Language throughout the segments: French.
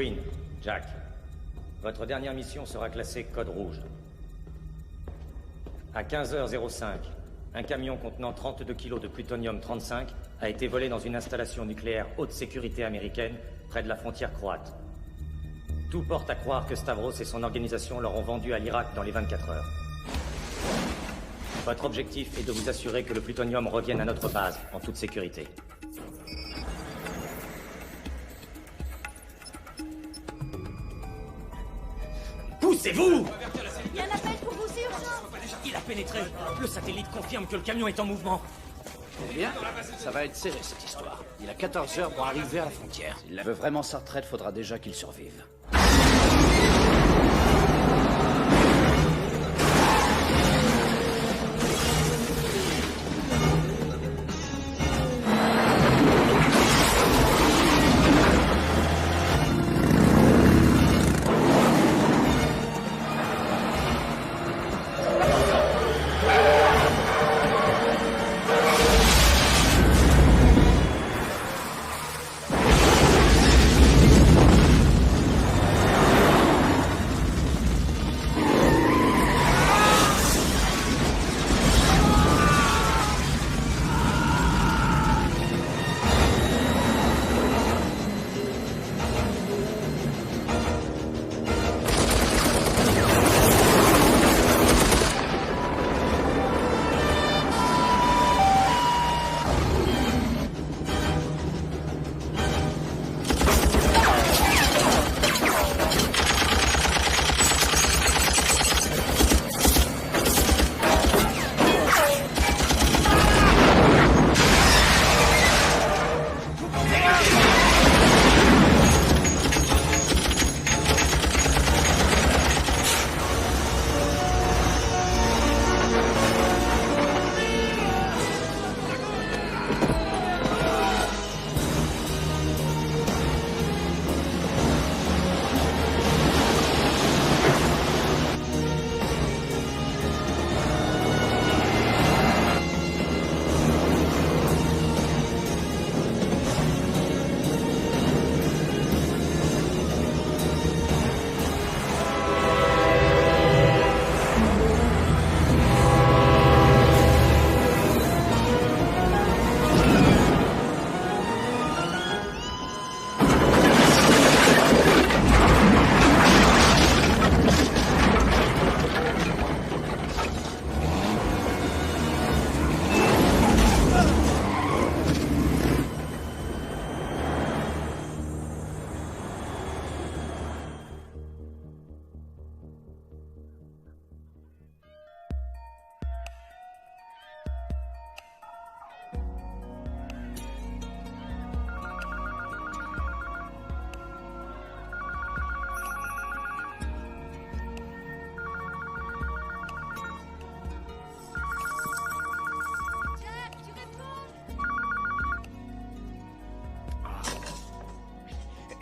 Queen, Jack. Votre dernière mission sera classée code rouge. À 15h05, un camion contenant 32 kilos de plutonium-35 a été volé dans une installation nucléaire haute sécurité américaine près de la frontière croate. Tout porte à croire que Stavros et son organisation l'auront vendu à l'Irak dans les 24 heures. Votre objectif est de vous assurer que le plutonium revienne à notre base, en toute sécurité. Poussez-vous! Il y a un appel pour vous, c'est urgent! Il a pénétré. Le satellite confirme que le camion est en mouvement. Eh bien, ça va être serré cette histoire. Il a 14 heures pour arriver à la frontière. S'il veut vraiment sa retraite, faudra déjà qu'il survive.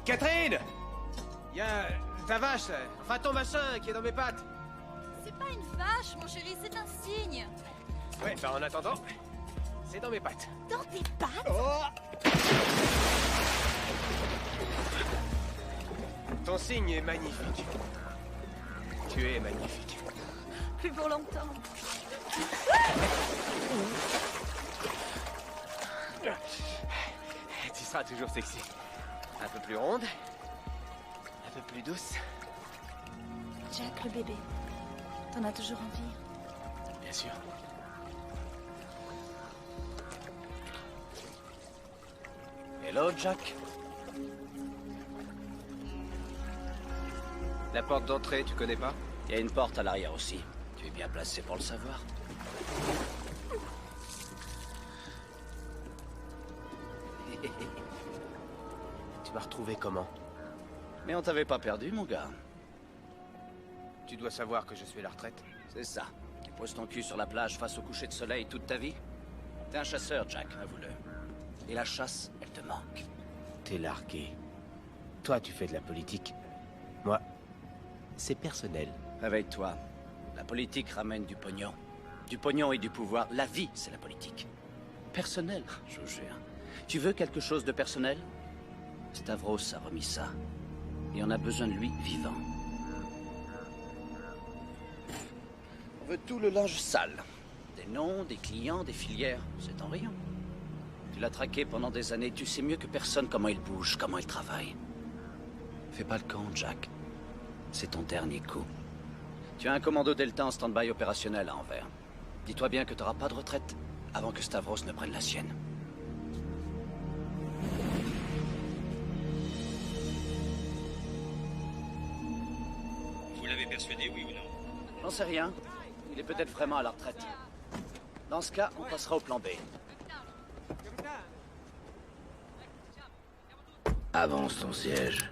Catherine! Y a ta vache, enfin ton machin qui est dans mes pattes. C'est pas une vache, mon chéri, c'est un cygne. Ouais, bah en attendant, c'est dans mes pattes. Dans tes pattes? Oh! Ton signe est magnifique. Tu es magnifique. Plus pour longtemps. Tu seras toujours sexy. Un peu plus ronde, un peu plus douce. Jack, le bébé. T'en as toujours envie? Bien sûr. Hello, Jack. La porte d'entrée, tu connais pas? Il y a une porte à l'arrière aussi. Tu es bien placé pour le savoir. Tu m'as retrouvé comment? Mais on t'avait pas perdu, mon gars. Tu dois savoir que je suis à la retraite. C'est ça. Tu poses ton cul sur la plage face au coucher de soleil toute ta vie. T'es un chasseur, Jack, avoue-le. Et la chasse, elle te manque. T'es largué. Toi, tu fais de la politique. Moi, c'est personnel. Réveille-toi. La politique ramène du pognon. Du pognon et du pouvoir. La vie, c'est la politique. Personnel, je vous jure. Tu veux quelque chose de personnel? Stavros a remis ça. Et on a besoin de lui vivant. On veut tout le linge sale. Des noms, des clients, des filières. C'est en riant. Tu l'as traqué pendant des années. Tu sais mieux que personne comment il bouge, comment il travaille. Fais pas le camp, Jack. C'est ton dernier coup. Tu as un commando Delta en stand-by opérationnel à Anvers. Dis-toi bien que tu n'auras pas de retraite avant que Stavros ne prenne la sienne. Vous l'avez persuadé, oui ou non? J'en sais rien. Il est peut-être vraiment à la retraite. Dans ce cas, on passera au plan B. Avance ton siège.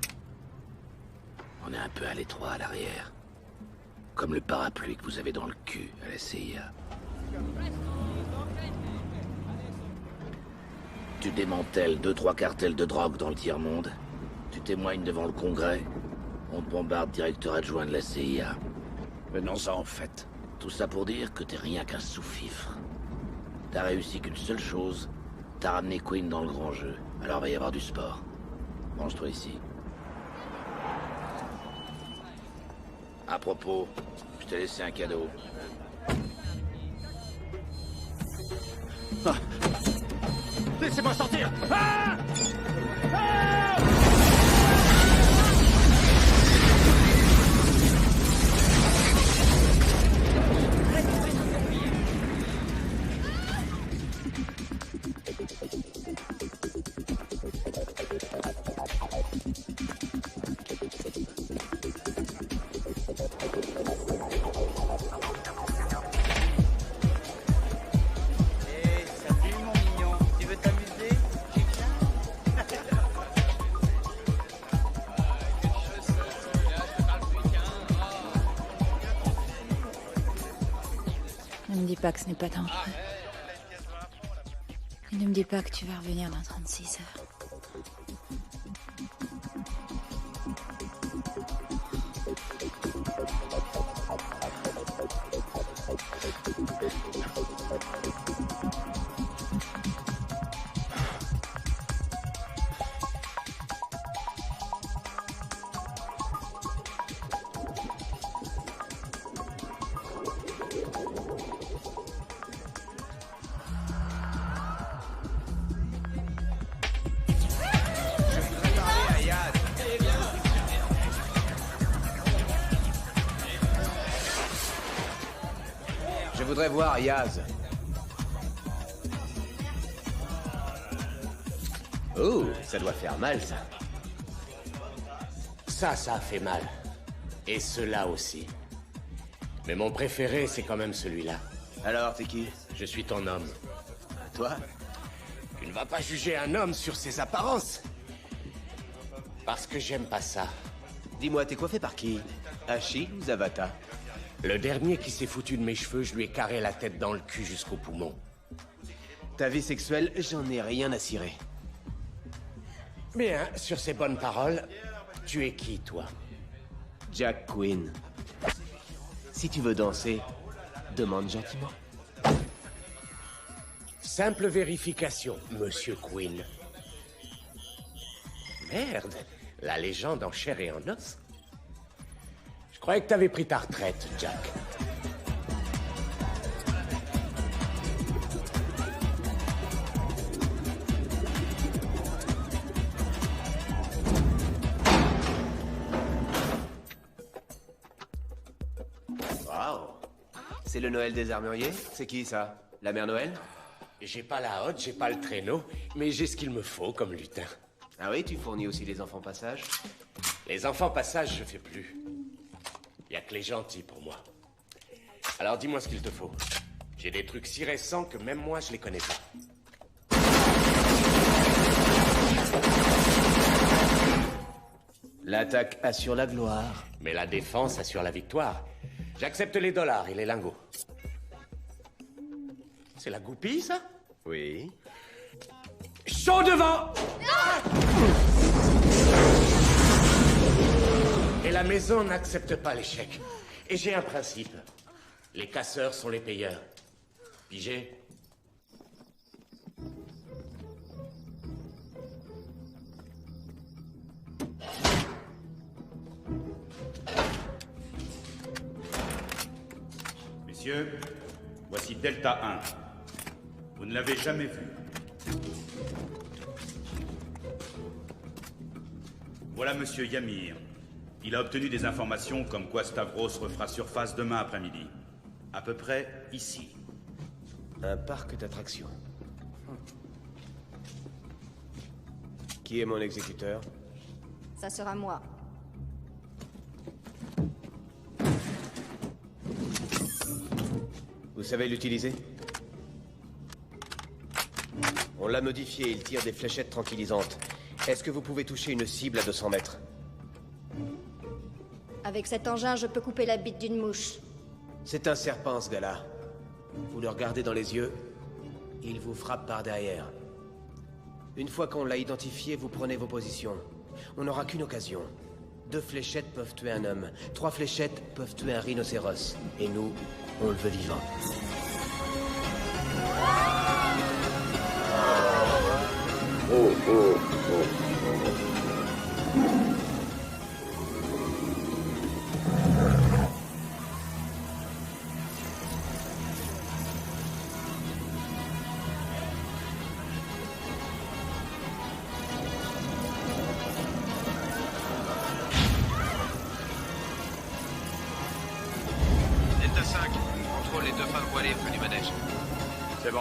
On est un peu à l'étroit à l'arrière. Comme le parapluie que vous avez dans le cul à la CIA. Tu démantèles 2-3 cartels de drogue dans le tiers-monde. Tu témoignes devant le Congrès. On te bombarde directeur adjoint de la CIA. Venons-en en fait. Tout ça pour dire que t'es rien qu'un sous-fifre. T'as réussi qu'une seule chose. T'as ramené Queen dans le grand jeu. Alors va y avoir du sport. Mange-toi ici. À propos, je t'ai laissé un cadeau. Laissez-moi sortir! Salut mon mignon, tu veux t'amuser? Ne me dis pas que ce n'est pas dangereux. Et ne me dis pas que tu vas revenir dans 36 heures. Je voudrais voir Yaz. Oh, ça doit faire mal, ça. Ça a fait mal. Et cela aussi. Mais mon préféré, c'est quand même celui-là. Alors, t'es qui? Je suis ton homme. Toi? Tu ne vas pas juger un homme sur ses apparences. Parce que j'aime pas ça. Dis-moi, t'es coiffé par qui? Hachi ou Zavata? Le dernier qui s'est foutu de mes cheveux, je lui ai carré la tête dans le cul jusqu'au poumon. Ta vie sexuelle, j'en ai rien à cirer. Bien, sur ces bonnes paroles, tu es qui, toi? Jack Quinn. Si tu veux danser, demande gentiment. Simple vérification, Monsieur Quinn. Merde, la légende en chair et en os. Je croyais que t'avais pris ta retraite, Jack. Waouh! C'est le Noël des armuriers? C'est qui, ça? La mère Noël? J'ai pas la hotte, j'ai pas le traîneau, mais j'ai ce qu'il me faut comme lutin. Ah oui, tu fournis aussi les enfants passage? Les enfants passage, je fais plus. Y a que les gentils pour moi. Alors dis-moi ce qu'il te faut. J'ai des trucs si récents que même moi je les connais pas. L'attaque assure la gloire. Mais la défense assure la victoire. J'accepte les dollars et les lingots. C'est la goupille, ça? Oui. Chaud devant! Et la maison n'accepte pas l'échec. Et j'ai un principe. Les casseurs sont les payeurs. Pigé? Messieurs, voici Delta 1. Vous ne l'avez jamais vu. Voilà Monsieur Yamir. Il a obtenu des informations comme quoi Stavros refera surface demain après-midi. À peu près ici. Un parc d'attractions. Qui est mon exécuteur? Ça sera moi. Vous savez l'utiliser? On l'a modifié, il tire des fléchettes tranquillisantes. Est-ce que vous pouvez toucher une cible à 200 mètres? Avec cet engin, je peux couper la bite d'une mouche. C'est un serpent, ce gars-là. Vous le regardez dans les yeux, il vous frappe par derrière. Une fois qu'on l'a identifié, vous prenez vos positions. On n'aura qu'une occasion. 2 fléchettes peuvent tuer un homme. 3 fléchettes peuvent tuer un rhinocéros. Et nous, on le veut vivant. Delta 5, contrôle les 2 femmes voilées près du manège. C'est bon.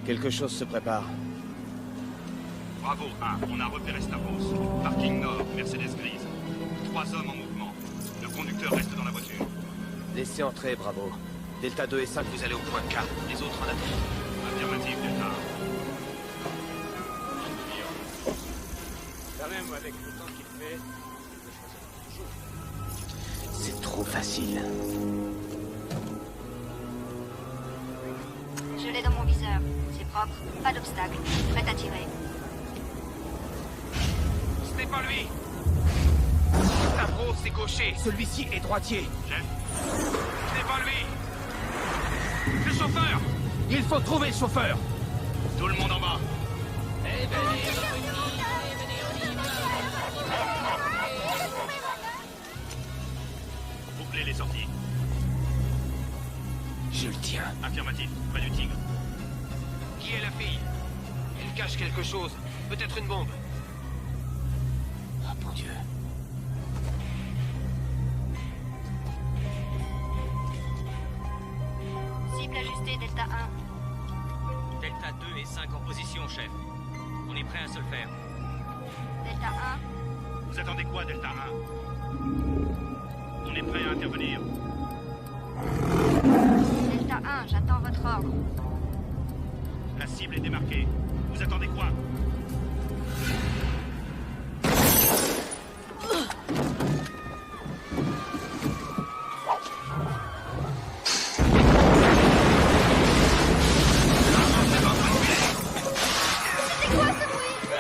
Quelque chose se prépare. Bravo 1, on a repéré Stavros. Parking nord, Mercedes grise. 3 hommes en mouvement. Le conducteur reste dans la voiture. Laissez entrer, Bravo. Delta 2 et 5, vous allez au point K. Les autres en attendent. Affirmative, Delta 1. Quand même, avec le temps qu'il fait, C'est trop facile. Je l'ai dans mon viseur. C'est propre, pas d'obstacle. Prête à tirer. ce n'est pas lui. Stavros est gaucher. Celui-ci est droitier. Chef, Ce n'est pas lui. Le chauffeur. Il faut trouver le chauffeur. tout le monde en bas. Bouclez les sorties. Je le tiens. Affirmatif, près du tigre. Qui est la fille? Elle cache quelque chose. Peut-être une bombe. Oh mon Dieu. Cible ajustée, Delta 1. Delta 2 et 5 en position, chef. On est prêt à se le faire. Delta 1. Vous attendez quoi, Delta 1? On est prêt à intervenir. Delta 1, j'attends votre ordre. La cible est démarquée. Vous attendez quoi?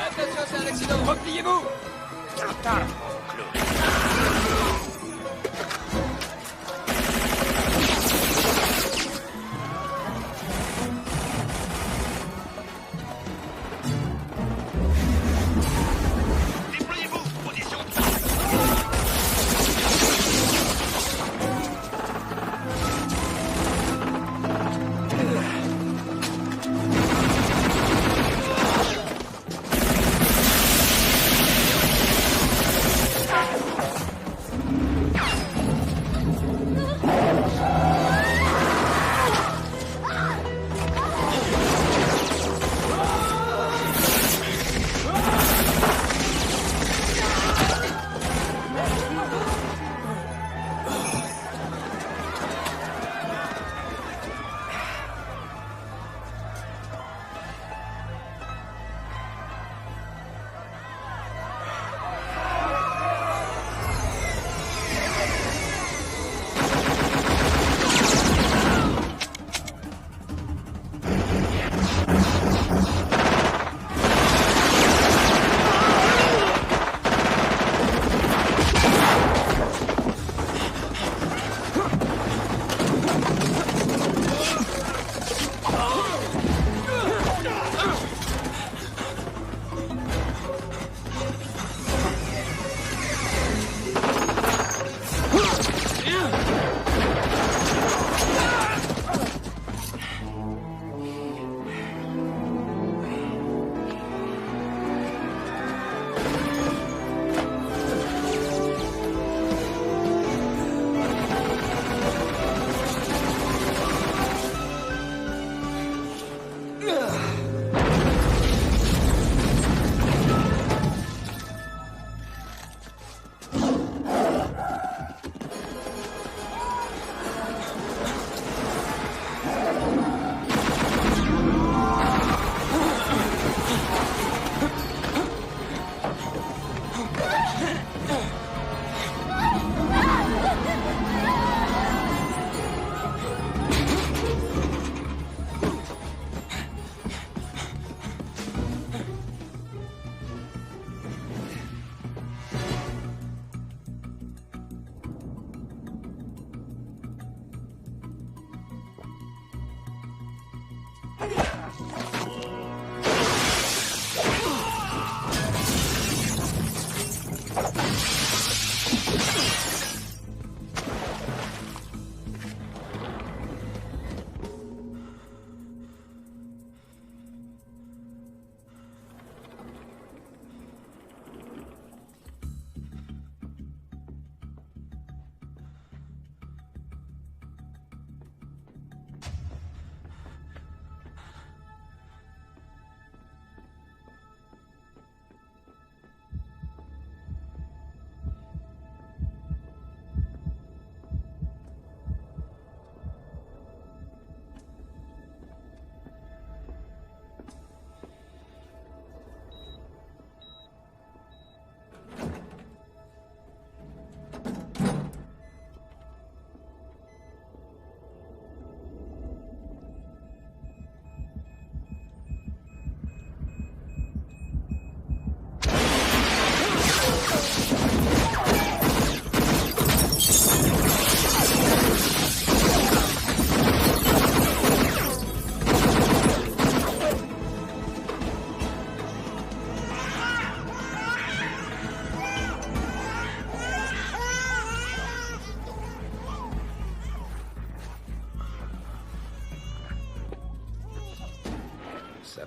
Attention, c'est un accident. Repliez-vous. Déployez-vous. Position 3.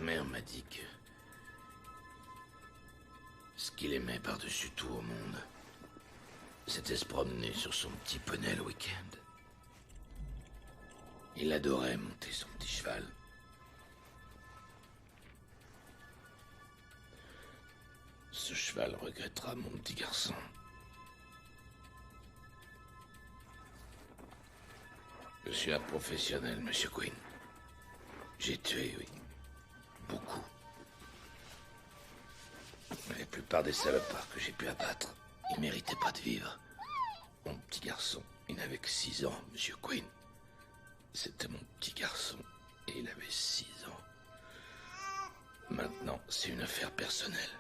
mère m'a dit que... ce qu'il aimait par-dessus tout au monde, c'était se promener sur son petit poney le week-end. Il adorait monter son petit cheval. Ce cheval regrettera mon petit garçon. Je suis un professionnel, Monsieur Quinn. J'ai tué, oui. Beaucoup. Mais la plupart des salopards que j'ai pu abattre, ils méritaient pas de vivre. Mon petit garçon, il n'avait que 6 ans, Monsieur Quinn. C'était mon petit garçon, et il avait 6 ans. Maintenant, c'est une affaire personnelle.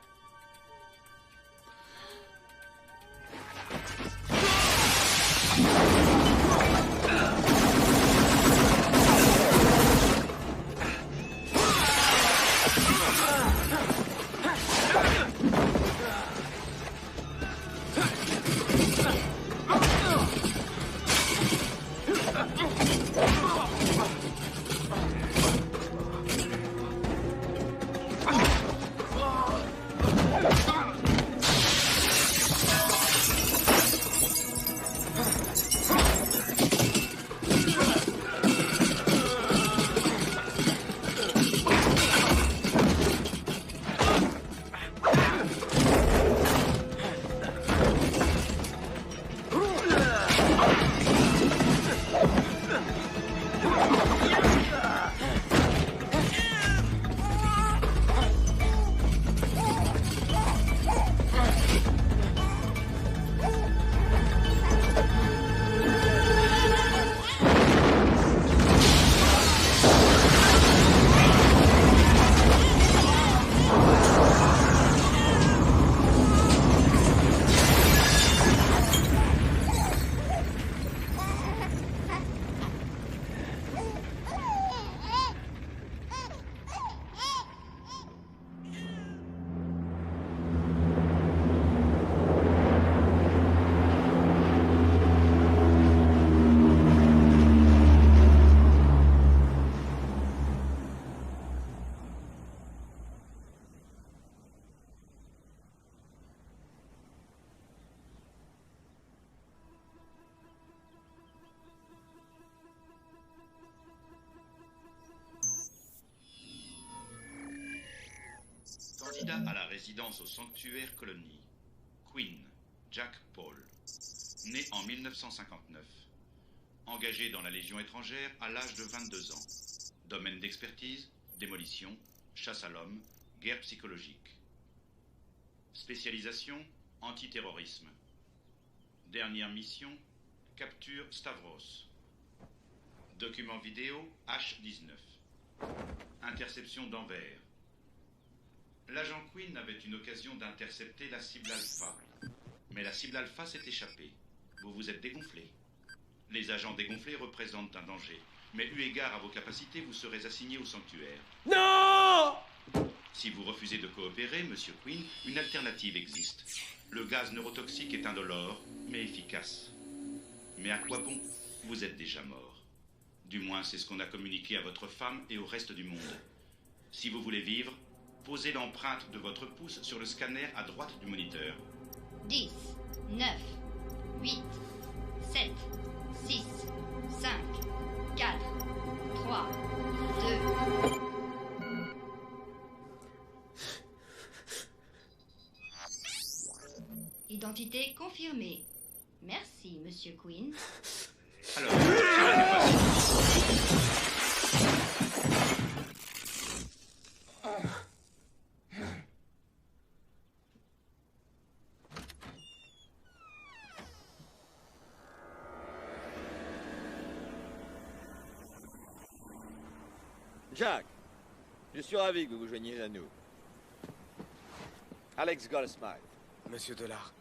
Candidat à la résidence au sanctuaire colonie. Quinn, Jack Paul. Né en 1959. Engagé dans la Légion étrangère à l'âge de 22 ans. Domaine d'expertise, démolition, chasse à l'homme, guerre psychologique. Spécialisation, antiterrorisme. Dernière mission, capture Stavros. Document vidéo H19. Interception d'Anvers. L'agent Quinn avait une occasion d'intercepter la cible Alpha. Mais la cible Alpha s'est échappée. Vous vous êtes dégonflé. Les agents dégonflés représentent un danger. Mais eu égard à vos capacités, vous serez assigné au sanctuaire. Non! Si vous refusez de coopérer, Monsieur Quinn, une alternative existe. Le gaz neurotoxique est indolore, mais efficace. Mais à quoi bon? Vous êtes déjà mort. Du moins, c'est ce qu'on a communiqué à votre femme et au reste du monde. Si vous voulez vivre, posez l'empreinte de votre pouce sur le scanner à droite du moniteur. 10, 9, 8, 7, 6, 5, 4, 3, 2... Identité confirmée. Merci, Monsieur Quinn. Alors, Jack, je suis ravi que vous vous joigniez à nous. Alex Goldsmith. Monsieur Dollard,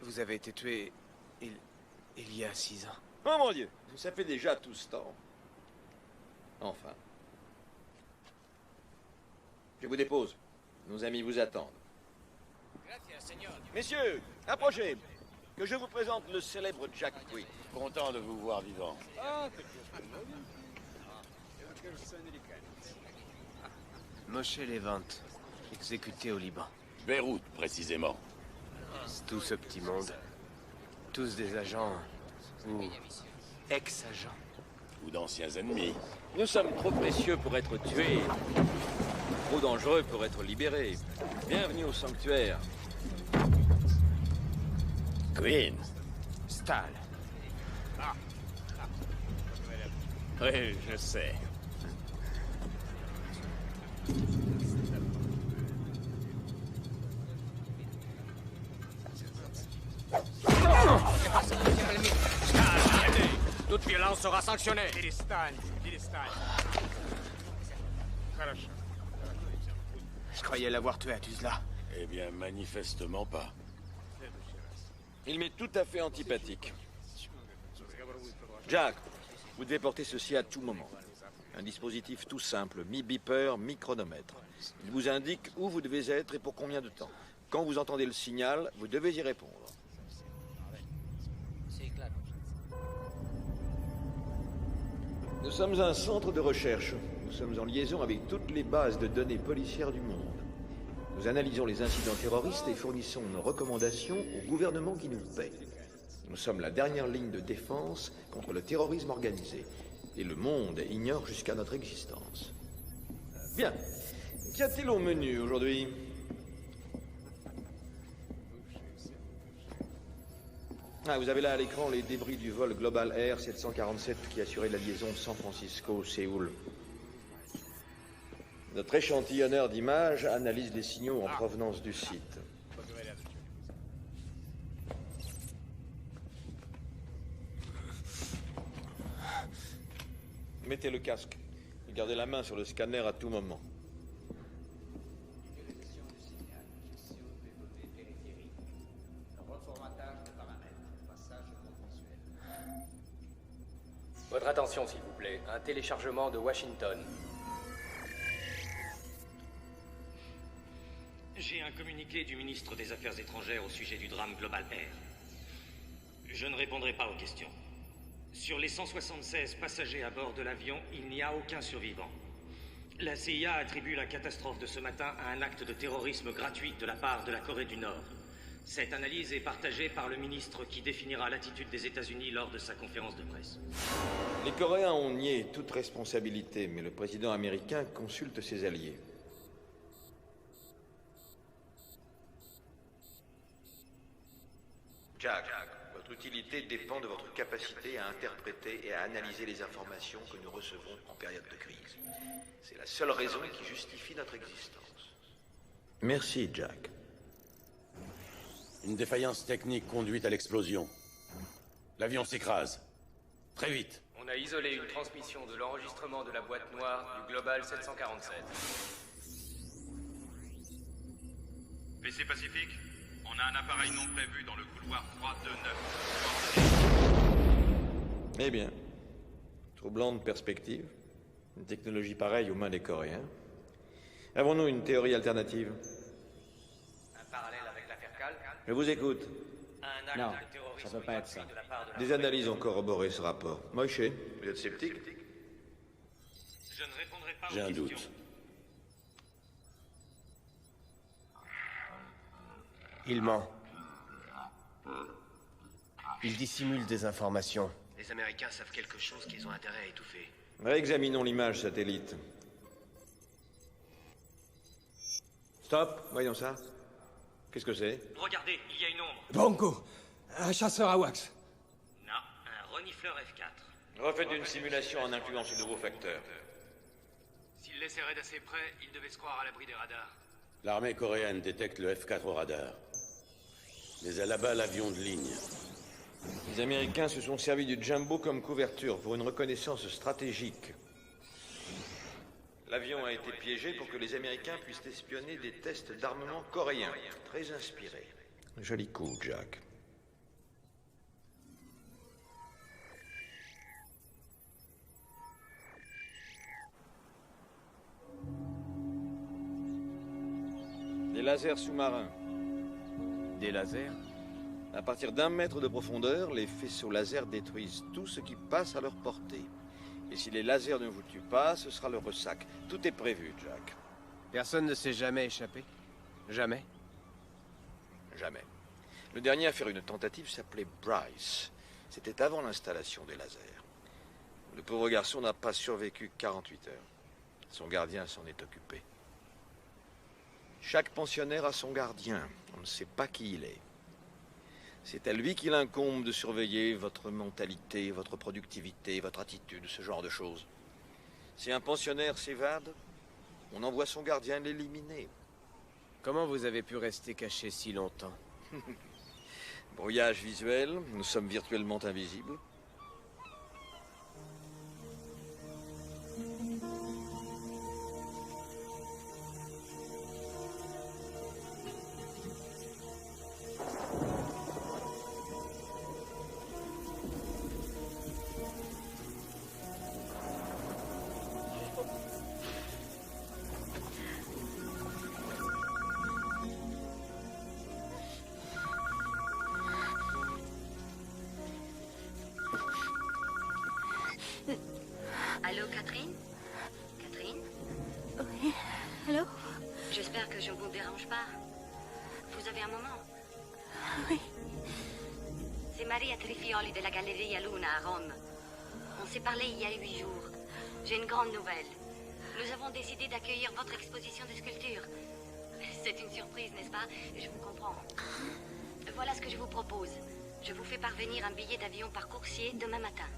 vous avez été tué il y a 6 ans. Oh mon Dieu, ça fait déjà tout ce temps. Enfin. Je vous dépose. Nos amis vous attendent. Messieurs, approchez. Que je vous présente le célèbre Jack Quinn. Content de vous voir vivant. Moshe Levant, exécuté au Liban. Beyrouth, précisément. Tout ce petit monde. Tous des agents... ou ex-agents. Ou d'anciens ennemis. Nous sommes trop précieux pour être tués. Trop dangereux pour être libérés. Bienvenue au sanctuaire. Queen. Stahl. Oui, je sais. Toute violence sera sanctionnée. Je croyais l'avoir tué à Tuzla. Eh bien, manifestement pas. Il m'est tout à fait antipathique. Jack, vous devez porter ceci à tout moment. Un dispositif tout simple, mi-beeper, mi-chronomètre. Il vous indique où vous devez être et pour combien de temps. Quand vous entendez le signal, vous devez y répondre. Nous sommes un centre de recherche. Nous sommes en liaison avec toutes les bases de données policières du monde. Nous analysons les incidents terroristes et fournissons nos recommandations au gouvernement qui nous paie. Nous sommes la dernière ligne de défense contre le terrorisme organisé. Et le monde ignore jusqu'à notre existence. Bien. Qu'y a-t-il au menu aujourd'hui? Ah, vous avez là à l'écran les débris du vol Global Air 747 qui assurait la liaison San Francisco-Séoul. Notre échantillonneur d'images analyse les signaux en provenance du site. Mettez le casque et gardez la main sur le scanner à tout moment. Votre attention, s'il vous plaît. Un téléchargement de Washington. J'ai un communiqué du ministre des Affaires étrangères au sujet du drame Global Air. Je ne répondrai pas aux questions. Sur les 176 passagers à bord de l'avion, il n'y a aucun survivant. La CIA attribue la catastrophe de ce matin à un acte de terrorisme gratuit de la part de la Corée du Nord. Cette analyse est partagée par le ministre qui définira l'attitude des États-Unis lors de sa conférence de presse. Les Coréens ont nié toute responsabilité, mais le président américain consulte ses alliés. Jack, votre utilité dépend de votre capacité à interpréter et à analyser les informations que nous recevons en période de crise. C'est la seule raison qui justifie notre existence. Merci, Jack. Une défaillance technique conduite à l'explosion. L'avion s'écrase. Très vite. On a isolé une transmission de l'enregistrement de la boîte noire du Global 747. PC Pacifique, on a un appareil non prévu dans le couloir 329. Eh bien, troublante perspective. Une technologie pareille aux mains des Coréens. Avons-nous une théorie alternative? Un parallèle avec l'affaire Cal? Je vous écoute. Un acte de terrorisme ça peut pas être ça. De la part de la Des analyses ont corroboré ce rapport. Moshe, vous êtes sceptique? Je ne répondrai pas aux J'ai un questions. doute. Il ment. Il dissimule des informations. Les Américains savent quelque chose qu'ils ont intérêt à étouffer. Réexaminons l'image satellite. Stop, voyons ça. Qu'est-ce que c'est? Regardez, il y a une ombre. Bongo, un chasseur à wax. Non, un renifleur F4. Refaites une simulation en incluant ce nouveau facteur. S'il laisserait d'assez près, il devait se croire à l'abri des radars. L'armée coréenne détecte le F4 au radar. Mais elle abat l'avion de ligne. Les Américains se sont servis du Jumbo comme couverture pour une reconnaissance stratégique. L'avion a été piégé pour que les Américains puissent espionner des tests d'armement coréens. Très inspiré. Joli coup, Jack. Des lasers sous-marins. Des lasers? À partir d'1 mètre de profondeur, les faisceaux laser détruisent tout ce qui passe à leur portée. Et si les lasers ne vous tuent pas, ce sera le ressac. Tout est prévu, Jack. Personne ne s'est jamais échappé? Jamais? Jamais. Le dernier à faire une tentative s'appelait Bryce. C'était avant l'installation des lasers. Le pauvre garçon n'a pas survécu 48 heures. Son gardien s'en est occupé. Chaque pensionnaire a son gardien. On ne sait pas qui il est. C'est à lui qu'il incombe de surveiller votre mentalité, votre productivité, votre attitude, ce genre de choses. Si un pensionnaire s'évade, on envoie son gardien l'éliminer. Comment vous avez pu rester caché si longtemps? Brouillage visuel, nous sommes virtuellement invisibles. Allô, Catherine? Catherine? Oui. Allô? J'espère que je ne vous dérange pas. Vous avez un moment? Oui. C'est Maria Trifioli de la Galleria Luna à Rome. On s'est parlé il y a 8 jours. J'ai une grande nouvelle. Nous avons décidé d'accueillir votre exposition de sculptures. C'est une surprise, n'est-ce pas? Je vous comprends. Voilà ce que je vous propose. Je vous fais parvenir un billet d'avion par coursier demain matin.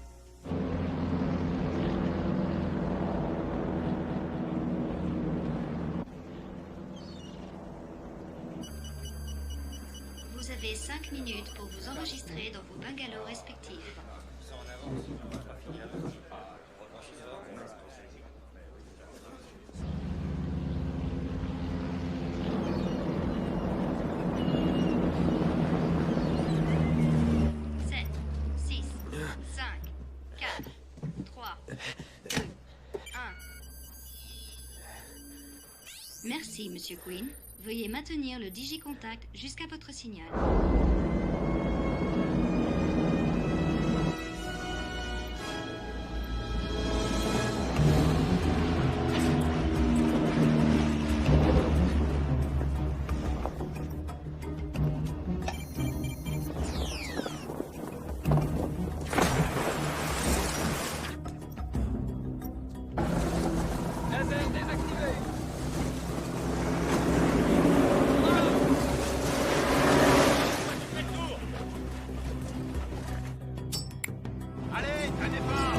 Vous avez 5 minutes pour vous enregistrer dans vos bungalows respectifs. 7, 6, 5, 4, 3, 2, 1. Merci, Monsieur Quinn. Veuillez maintenir le digicontact jusqu'à votre signal. Laser désactivé. Allez, traînez pas.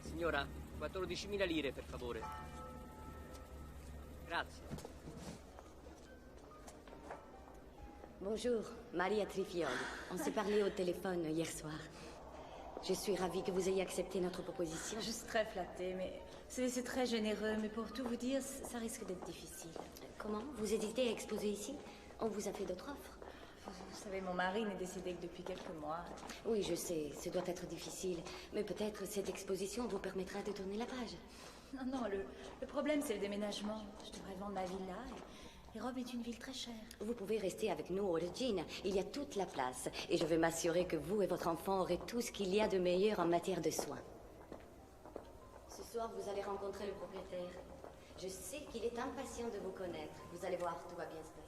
Signora, 14.000 lire, per favore. Grazie. Bonjour, Maria Trifioli. On s'est parlé au téléphone hier soir. Je suis ravie que vous ayez accepté notre proposition. Je suis très flattée, mais c'est très généreux. Mais pour tout vous dire, ça risque d'être difficile. Comment? Vous hésitez à exposer ici? On vous a fait d'autres offres? Vous savez, mon mari n'est décédé que depuis quelques mois. Oui, je sais, ce doit être difficile. Mais peut-être cette exposition vous permettra de tourner la page. Non, non, le problème, c'est le déménagement. Je devrais vendre ma villa et Rome est une ville très chère. Vous pouvez rester avec nous au Regina. Il y a toute la place. Et je vais m'assurer que vous et votre enfant aurez tout ce qu'il y a de meilleur en matière de soins. Ce soir, vous allez rencontrer le propriétaire. Je sais qu'il est impatient de vous connaître. Vous allez voir, tout va bien se passer.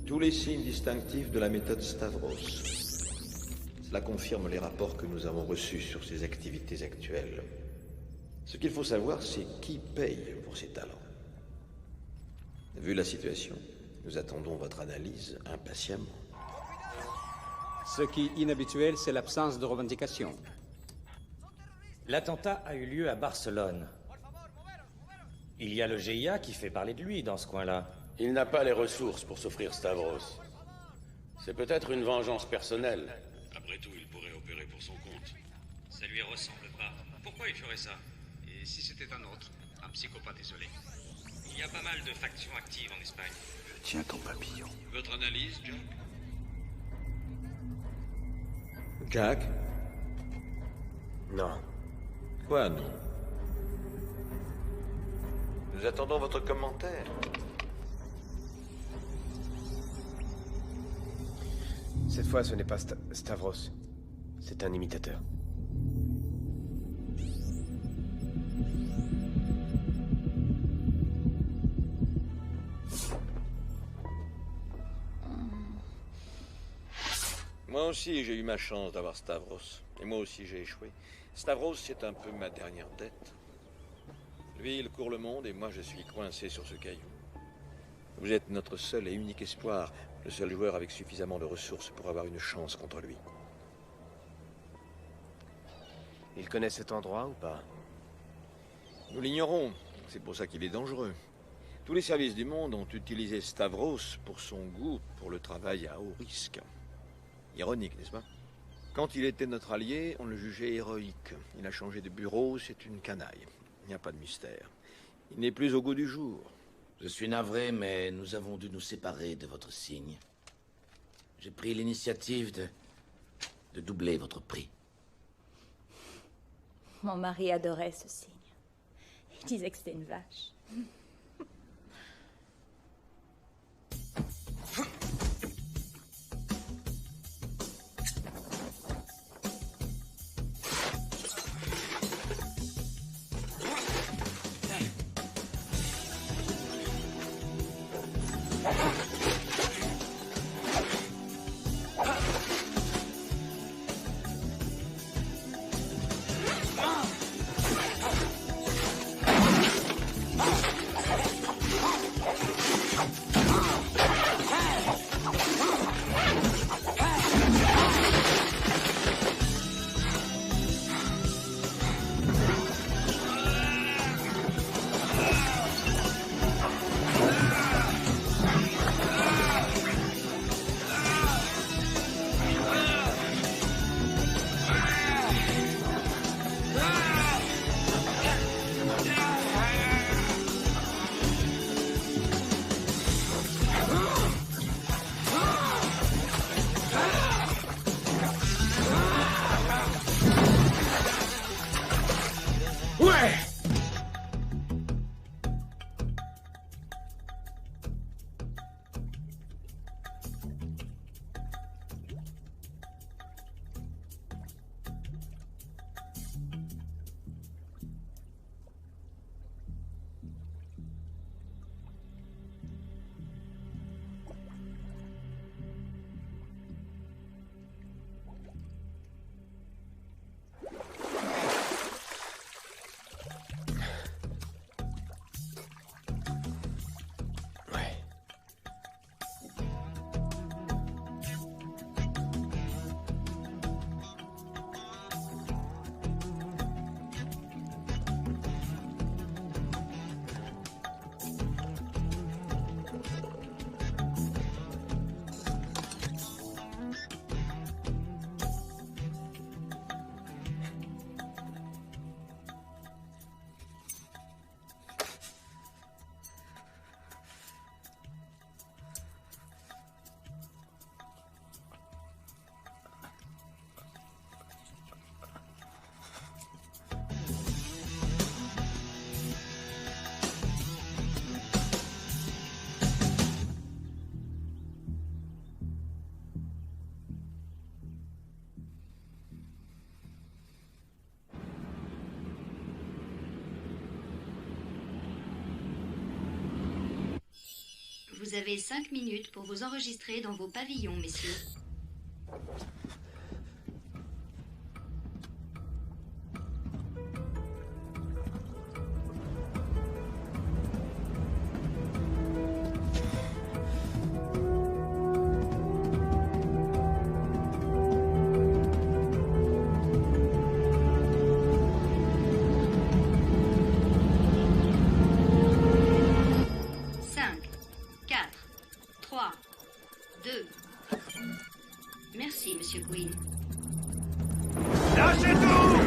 Tous les signes distinctifs de la méthode Stavros. Cela confirme les rapports que nous avons reçus sur ses activités actuelles. Ce qu'il faut savoir, c'est qui paye pour ses talents. Vu la situation, nous attendons votre analyse impatiemment. Ce qui est inhabituel, c'est l'absence de revendication. L'attentat a eu lieu à Barcelone. Il y a le GIA qui fait parler de lui dans ce coin-là. Il n'a pas les ressources pour s'offrir Stavros. C'est peut-être une vengeance personnelle. Après tout, il pourrait opérer pour son compte. Ça lui ressemble pas. Pourquoi il ferait ça? Et si c'était un autre? Un psychopathe isolé? Il y a pas mal de factions actives en Espagne. Tiens ton papillon. Votre analyse, Jack? Jack? Non. Quoi, non? Nous attendons votre commentaire. Cette fois, ce n'est pas Stavros. C'est un imitateur. Moi aussi, j'ai eu ma chance d'avoir Stavros. Et moi aussi, j'ai échoué. Stavros, c'est un peu ma dernière dette. Lui, il court le monde et moi, je suis coincé sur ce caillou. Vous êtes notre seul et unique espoir, le seul joueur avec suffisamment de ressources pour avoir une chance contre lui. Il connaît cet endroit ou pas? Nous l'ignorons. C'est pour ça qu'il est dangereux. Tous les services du monde ont utilisé Stavros pour son goût pour le travail à haut risque. Ironique, n'est-ce pas? Quand il était notre allié, on le jugeait héroïque. Il a changé de bureau, c'est une canaille. Il n'y a pas de mystère. Il n'est plus au goût du jour. Je suis navré, mais nous avons dû nous séparer de votre signe. J'ai pris l'initiative de doubler votre prix. Mon mari adorait ce signe. Il disait que c'était une vache. vous avez 5 minutes pour vous enregistrer dans vos pavillons, messieurs. Merci, Monsieur Queen. Lâchez tout!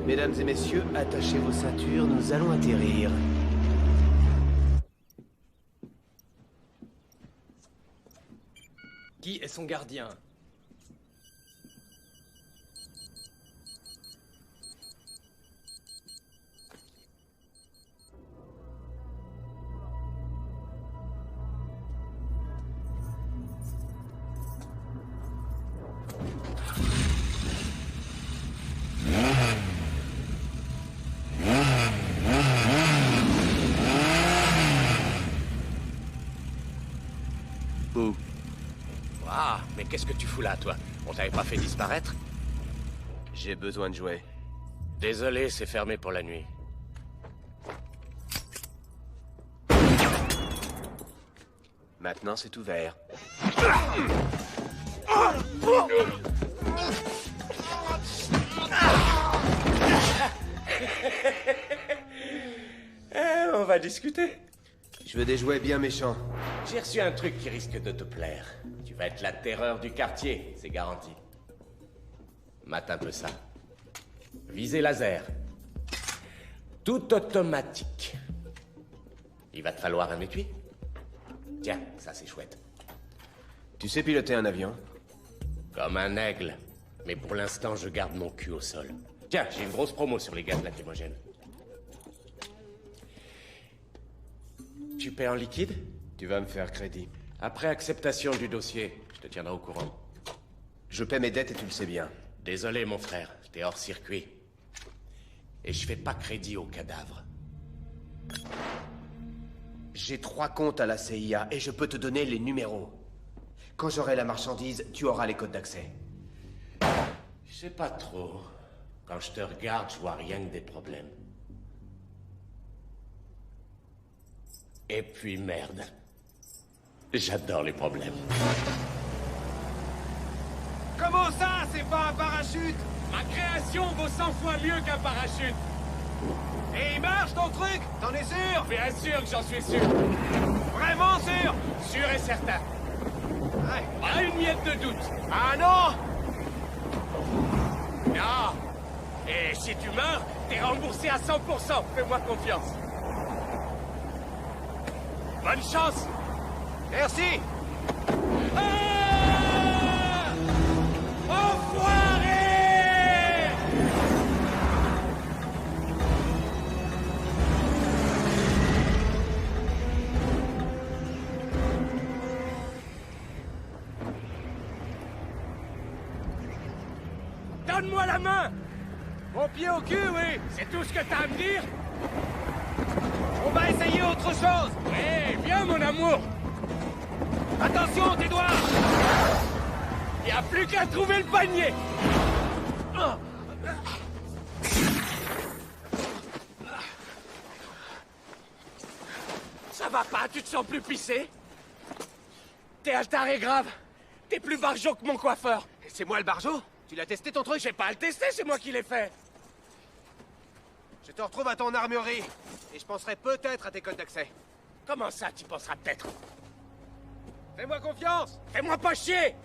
Mesdames et messieurs, attachez vos ceintures, nous allons atterrir. Qui est son gardien? qu'est-ce que tu fous là, toi? On t'avait pas fait disparaître? J'ai besoin de jouets. Désolé, c'est fermé pour la nuit. Maintenant, c'est ouvert. On va discuter. Je veux des jouets bien méchants. J'ai reçu un truc qui risque de te plaire. Tu vas être la terreur du quartier, c'est garanti. Mate un peu ça. Visée laser. Tout automatique. Il va te falloir un étui. Tiens, ça c'est chouette. Tu sais piloter un avion? Comme un aigle. Mais pour l'instant, je garde mon cul au sol. Tiens, j'ai une grosse promo sur les gaz lacrymogènes. Tu paies en liquide? Tu vas me faire crédit. Après acceptation du dossier, je te tiendrai au courant. Je paie mes dettes et tu le sais bien. Désolé, mon frère, t'es hors circuit. Et je fais pas crédit aux cadavres. J'ai 3 comptes à la CIA et je peux te donner les numéros. Quand j'aurai la marchandise, tu auras les codes d'accès. Je sais pas trop. Quand je te regarde, je vois rien que des problèmes. Et puis merde. J'adore les problèmes. Comment ça, c'est pas un parachute? Ma création vaut 100 fois mieux qu'un parachute. Et il marche ton truc? T'en es sûr? Bien sûr que j'en suis sûr. Vraiment sûr? Sûr et certain. Ouais. Pas une miette de doute. Ah non? Non. Et si tu meurs, t'es remboursé à 100%. Fais-moi confiance. Bonne chance. Merci. Ah! Enfoiré! Donne-moi la main! Mon pied au cul, oui! C'est tout ce que t'as à me dire? On va essayer autre chose! Oui, viens, mon amour! Attention, tes doigts! Y a plus qu'à trouver le panier! Ça va pas? Tu te sens plus pissé? T'es un taré grave! T'es plus barjot que mon coiffeur! C'est moi le barjot? Tu l'as testé ton truc? J'ai pas à le tester, c'est moi qui l'ai fait! Je te retrouve à ton armurerie, et je penserai peut-être à tes codes d'accès. Comment ça, tu penseras peut-être? Fais-moi confiance! Fais-moi pas chier!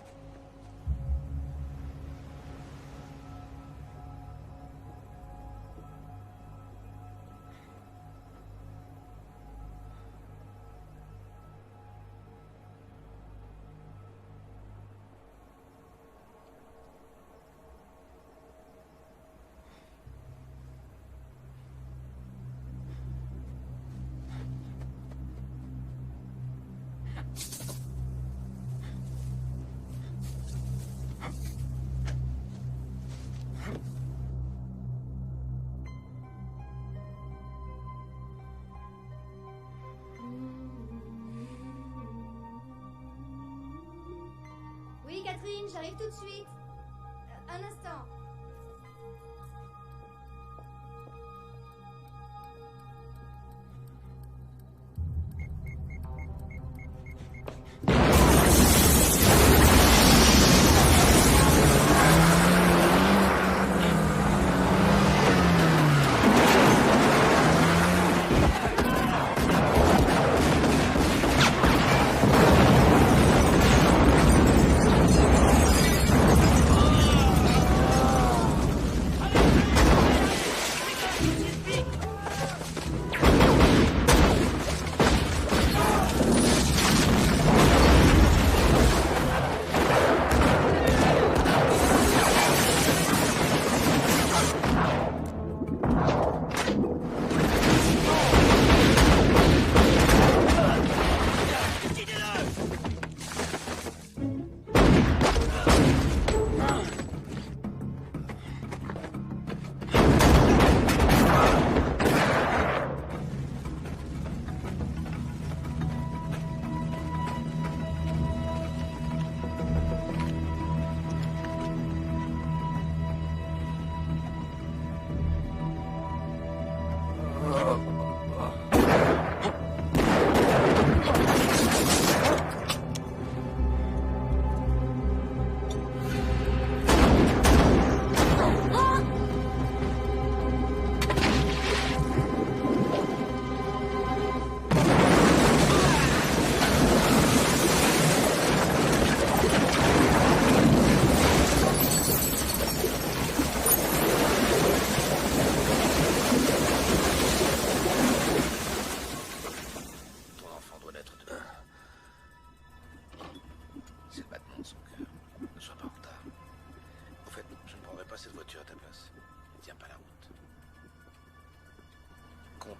Oui, Catherine, j'arrive tout de suite. Un instant.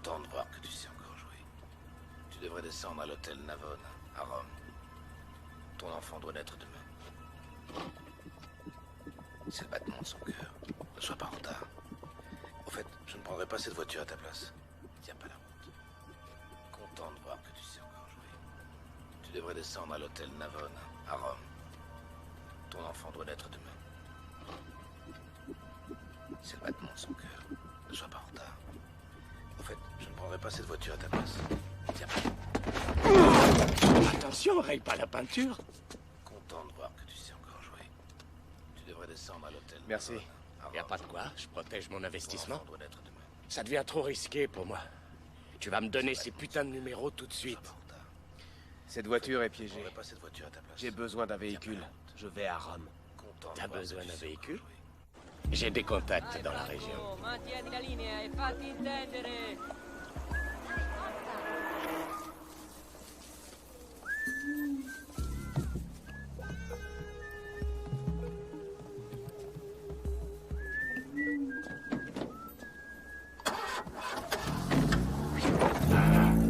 Content de voir que tu sais encore jouer. Tu devrais descendre à l'hôtel Navone, à Rome. Ton enfant doit naître demain. C'est le battement de son cœur. Ne sois pas en retard. Au fait, je ne prendrai pas cette voiture à ta place. Tiens pas la route. Content de voir que tu sais encore jouer. Tu devrais descendre à l'hôtel Navone, à Rome. Ton enfant doit naître demain. C'est le battement de son cœur. Ne sois pas en retard. Au fait, je ne prendrai pas cette voiture à ta place. Tiens pas. Attention, raye pas la peinture. Content de voir que tu sais encore jouer. Tu devrais descendre à l'hôtel. Merci. Y a pas de quoi, je protège mon investissement. Ça devient trop risqué pour moi. Tu vas me donner ces putains de numéros tout de suite. Cette voiture est piégée. Pas cette voiture à ta place. J'ai besoin d'un véhicule. Je vais à Rome. T'as besoin d'un véhicule? J'ai des contacts dans la région. Mantieni la linea e fatti intendere.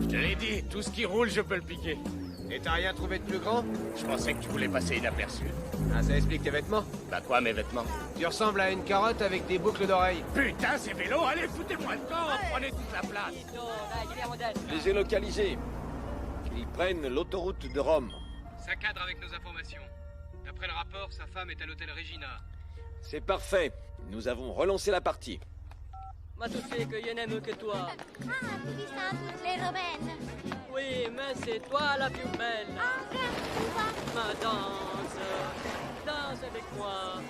Je te l'ai dit, tout ce qui roule, je peux le piquer. Et t'as rien trouvé de plus grand? Je pensais que tu voulais passer inaperçu. Ah, ça explique tes vêtements? Bah quoi, mes vêtements? Tu ressembles à une carotte avec des boucles d'oreilles. Putain, ces vélos, allez, foutez-moi le camp, prenez toute la place. Les ai localisés. Ils prennent l'autoroute de Rome. Ça cadre avec nos informations. D'après le rapport, sa femme est à l'hôtel Regina. C'est parfait. Nous avons relancé la partie. Ma tu sais que je n'aime que toi. Ah, tu dis ça à toutes les romaines. Oui, mais c'est toi la plus belle. Ma danse. Danse avec moi.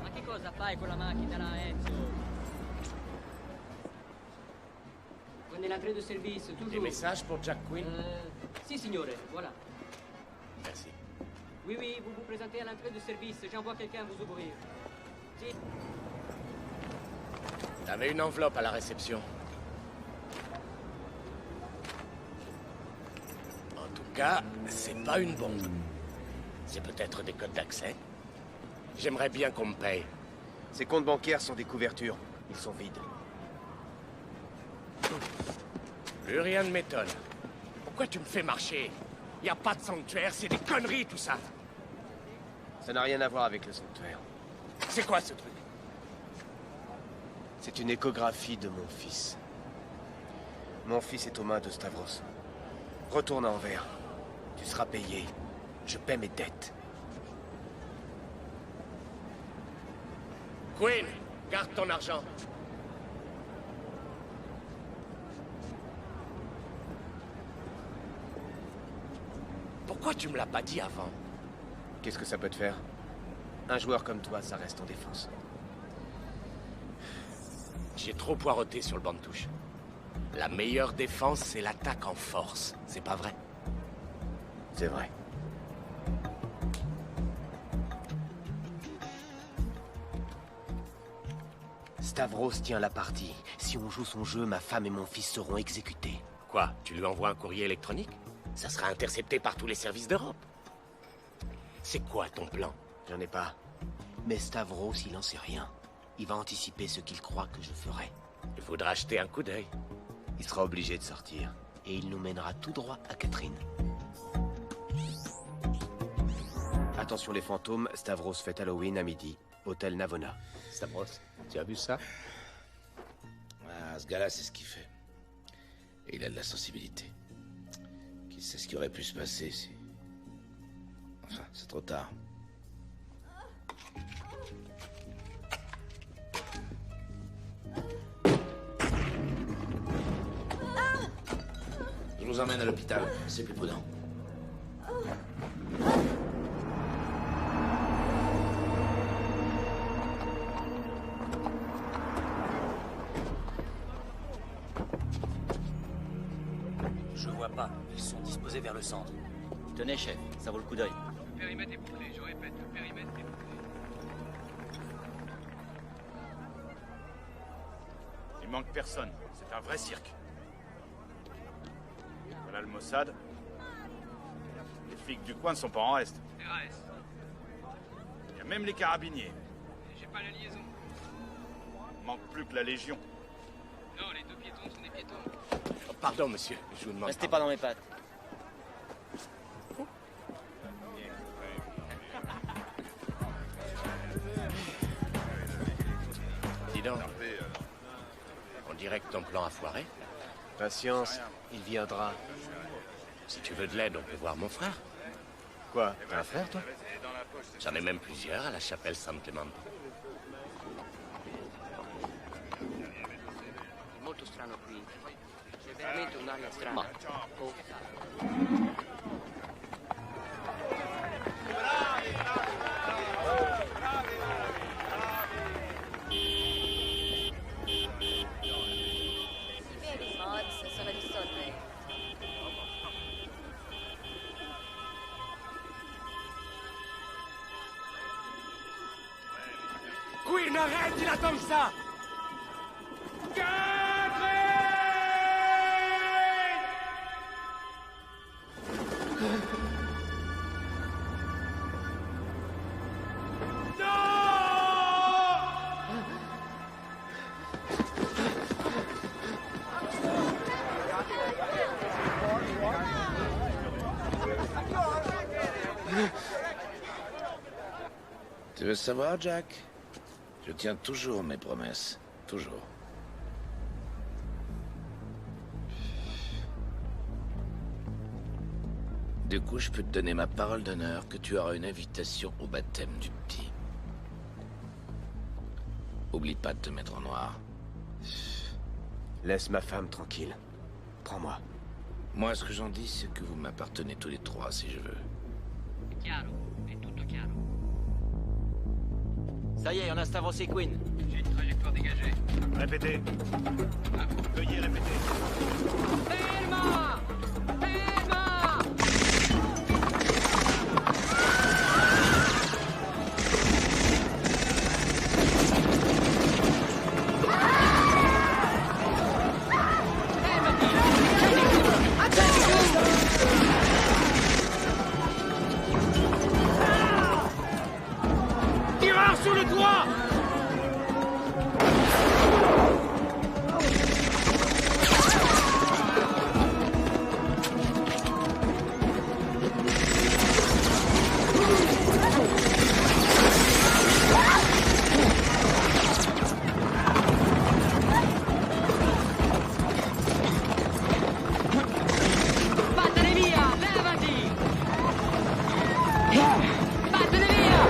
Ma che cosa fai con la macchina là, Enzo? Prenez l'entrée de service, toujours. Des messages pour Jack Quinn? Si, signore, voilà. Merci. Oui, oui, vous vous présentez à l'entrée de service. J'envoie quelqu'un vous ouvrir. Si. T'avais une enveloppe à la réception. En tout cas, c'est pas une bombe. C'est peut-être des codes d'accès. J'aimerais bien qu'on me paye. Ces comptes bancaires sont des couvertures. Ils sont vides. Plus rien ne m'étonne. Pourquoi tu me fais marcher? Y a pas de sanctuaire, c'est des conneries tout ça. Ça n'a rien à voir avec le sanctuaire. C'est quoi ce truc? C'est une échographie de mon fils. Mon fils est aux mains de Stavros. Retourne à Anvers. Tu seras payé. Je paie mes dettes. Quinn, garde ton argent. Pourquoi tu me l'as pas dit avant? Qu'est-ce que ça peut te faire? Un joueur comme toi, ça reste en défense. J'ai trop poireauté sur le banc de touche. La meilleure défense, c'est l'attaque en force. C'est pas vrai? C'est vrai. Stavros tient la partie. Si on joue son jeu, ma femme et mon fils seront exécutés. Quoi? Tu lui envoies un courrier électronique? Ça sera intercepté par tous les services d'Europe. C'est quoi ton plan? J'en ai pas. Mais Stavros, il en sait rien. Il va anticiper ce qu'il croit que je ferai. Il faudra jeter un coup d'œil. Il sera obligé de sortir. Et il nous mènera tout droit à Catherine. Attention les fantômes, Stavros fête Halloween à midi. Hôtel Navona. Stavros, tu as vu ça? Ah, ce gars-là, c'est ce qu'il fait. Et il a de la sensibilité. Qui sait ce qui aurait pu se passer si... Enfin, c'est trop tard. Je vous emmène à l'hôpital, c'est plus prudent. Je vois pas, ils sont disposés vers le centre. Tenez, chef, ça vaut le coup d'œil. Le périmètre est bouclé, je répète, le périmètre est bouclé. Il manque personne, c'est un vrai cirque. Voilà le Mossad. Les flics du coin ne sont pas en reste. RAS. Il y y a même les carabiniers. J'ai pas la liaison. Manque plus que la Légion. Non, les deux piétons sont des piétons. Oh, pardon, monsieur. Je vous demande. Restez pas dans mes pattes. Dis donc. On dirait que ton plan a foiré. Patience, il viendra. Si tu veux de l'aide, on peut voir mon frère. Quoi? T'as un frère, toi? J'en ai même plusieurs à la chapelle San Clemente. Molto strano qui. C'è veramente un'aria strana. Oh. Si vedi, Mods, sono risolte. Queen, arrête, il attend que ça! Tu veux savoir, Jack? Je tiens toujours mes promesses. Toujours. Du coup, je peux te donner ma parole d'honneur que tu auras une invitation au baptême du petit. Oublie pas de te mettre en noir. Laisse ma femme tranquille. Prends-moi. Moi, ce que j'en dis, c'est que vous m'appartenez tous les trois, si je veux. Chiaro, è tutto chiaro. Ça y est, on a avancé Queen. J'ai une trajectoire dégagée. Répétez. Veuillez répéter. Ferma! Ferma! Tireur sur le toit! Vattene via! Levati! Vattene via!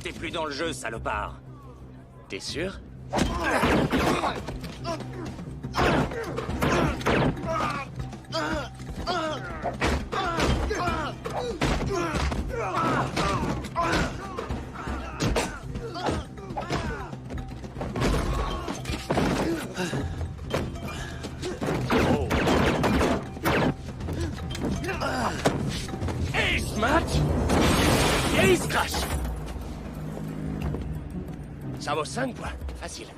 T'es plus dans le jeu, salopard. T'es sûr? Et il se match! Et il se crache! Ça vaut 5 points. Facile.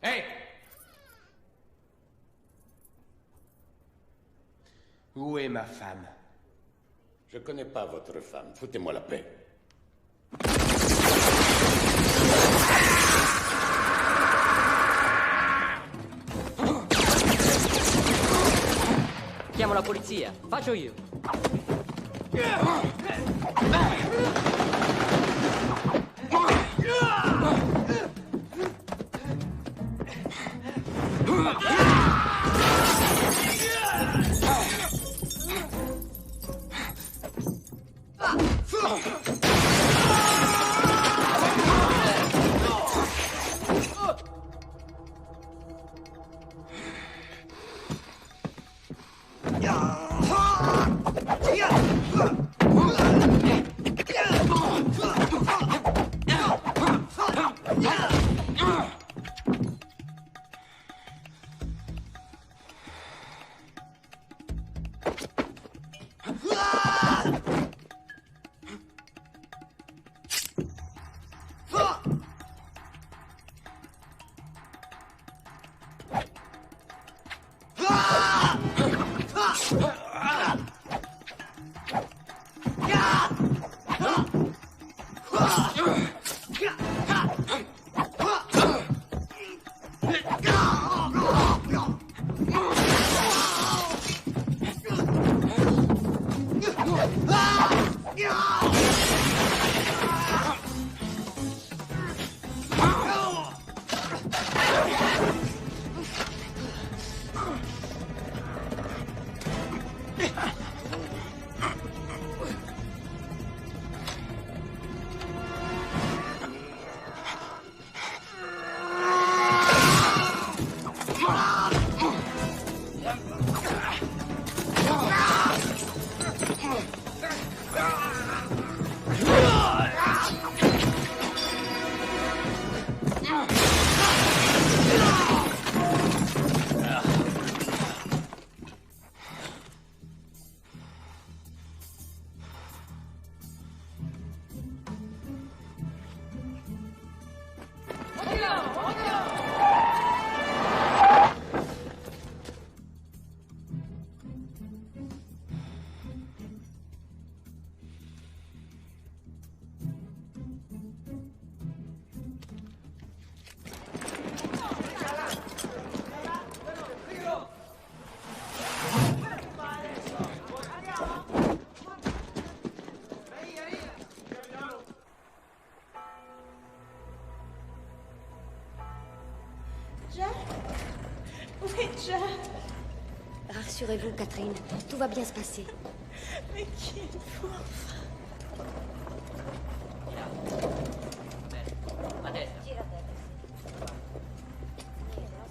Hé! Où est ma femme? Je connais pas votre femme. Foutez-moi la paix. Chiamo la polizia. Faccio io. Rassurez-vous, Catherine, tout va bien se passer. Mais qui êtes-vous enfin?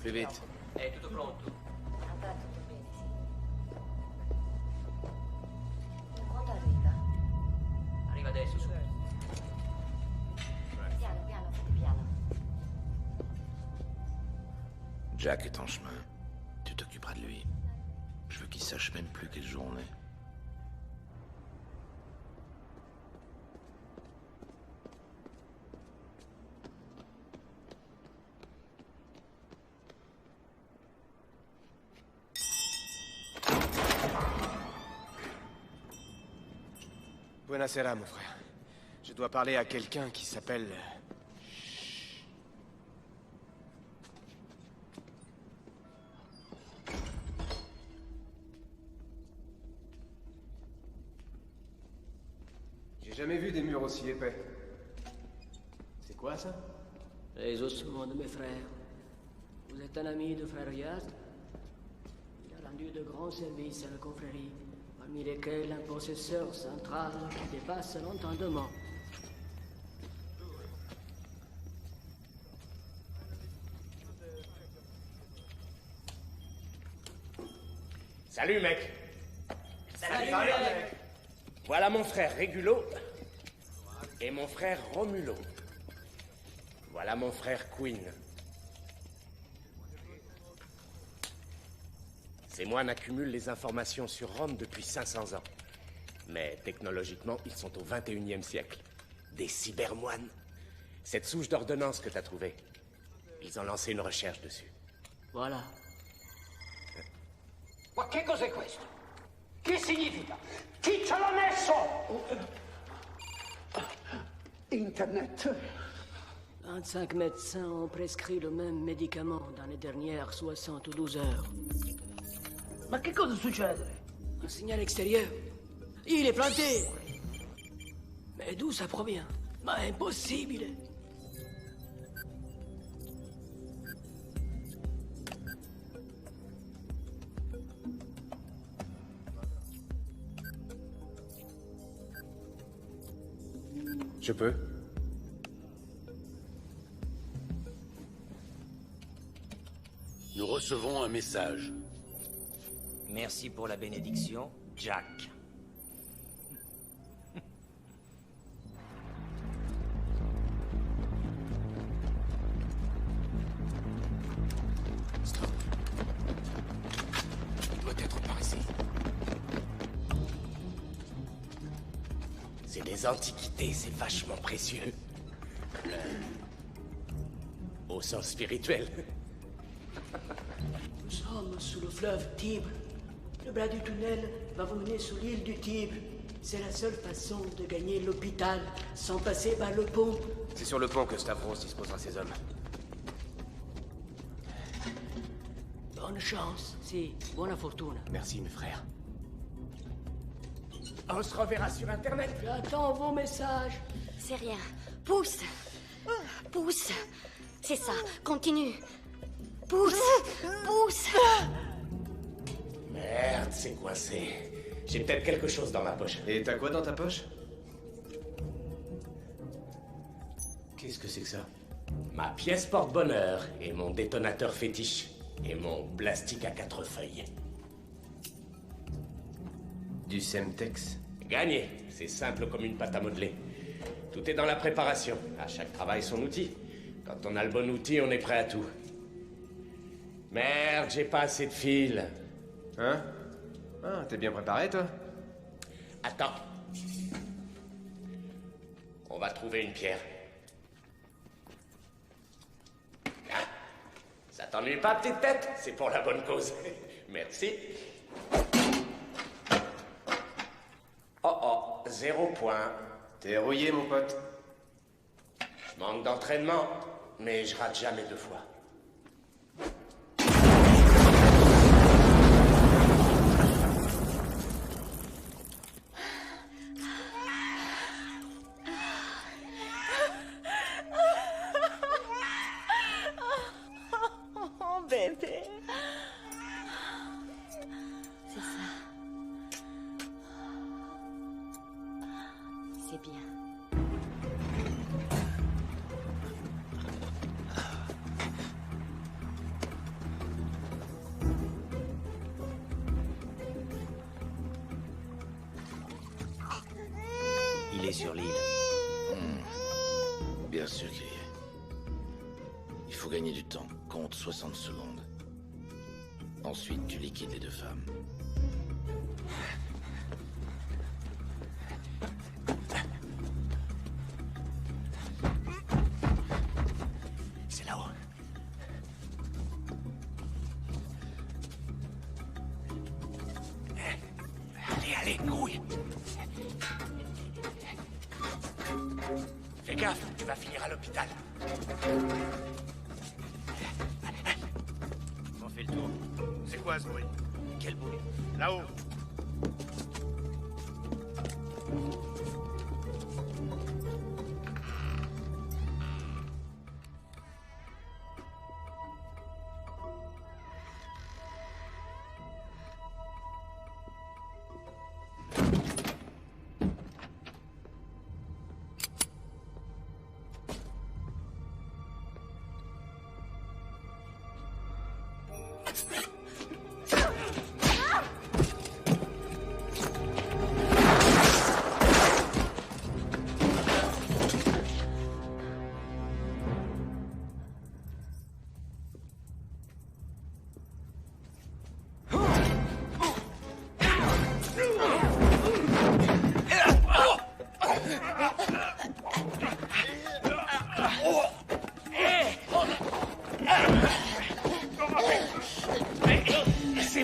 Plus vite. È tutto pronto. Arriva adesso, su. Piano, piano, fate piano. Jack est en chemin. Tu t'occuperas de lui. Je veux qu'il sache même plus quel jour on est. Buonasera, mon frère. Je dois parler à quelqu'un qui s'appelle... J'ai jamais vu des murs aussi épais. C'est quoi ça? Les ossements de mes frères. Vous êtes un ami de frère Yaz? Il a rendu de grands services à la confrérie, parmi lesquels un possesseur central qui dépasse l'entendement. Salut, mec. Salut, mec. Voilà mon frère Régulo et mon frère Romulo. Voilà mon frère Quinn. Ces moines accumulent les informations sur Rome depuis 500 ans. Mais technologiquement, ils sont au 21e siècle. Des cybermoines. Cette souche d'ordonnance que t'as trouvée, ils Ils ont lancé une recherche dessus. Voilà. Ma che cos'è questo? Che significa? Chi ce l'ha messo? Internet. 25 médecins ont prescrit le même médicament dans les dernières 72 heures. Ma che cosa succede? Un signal extérieur. Il est planté. Mais d'où ça provient? Ma impossible. Je peux? Nous recevons un message. Merci pour la bénédiction, Jack. Stop. Il doit être par ici. C'est des antiquités, c'est vachement précieux. Au sens spirituel. Nous sommes sous le fleuve Tibre. Le bras du tunnel va vous mener sur l'île du Tibre. C'est la seule façon de gagner l'hôpital sans passer par le pont. C'est sur le pont que Stavros disposera ses hommes. Bonne chance. Si, buona fortuna. Merci, mes frères. On se reverra sur Internet. J'attends vos messages. C'est rien. Pousse. Pousse. C'est ça. Continue. Pousse. Pousse. Merde, c'est coincé. J'ai peut-être quelque chose dans ma poche. Et t'as quoi dans ta poche? Qu'est-ce que c'est que ça? Ma pièce porte-bonheur et mon détonateur fétiche. Et mon plastique à 4 feuilles. Du Semtex? Gagné. C'est simple comme une pâte à modeler. Tout est dans la préparation. À chaque travail, son outil. Quand on a le bon outil, on est prêt à tout. Merde, j'ai pas assez de fil. Hein? Ah, t'es bien préparé, toi? Attends. On va trouver une pierre. Ah, ça t'ennuie pas, petite tête? C'est pour la bonne cause. Merci. Oh, 0 point. T'es rouillé, mon pote. Je manque d'entraînement, mais je rate jamais 2 fois. Oh, bébé. C'est ça. C'est bien. Il est sur l'île. Bien sûr qu'il y est. Il faut gagner du temps. Compte 60 secondes. Ensuite, tu liquides les 2 femmes. C'est là-haut. Allez, grouille. Fais gaffe, tu vas finir à l'hôpital. On fait le tour. C'est quoi ce bruit? Quel bruit? Là-haut.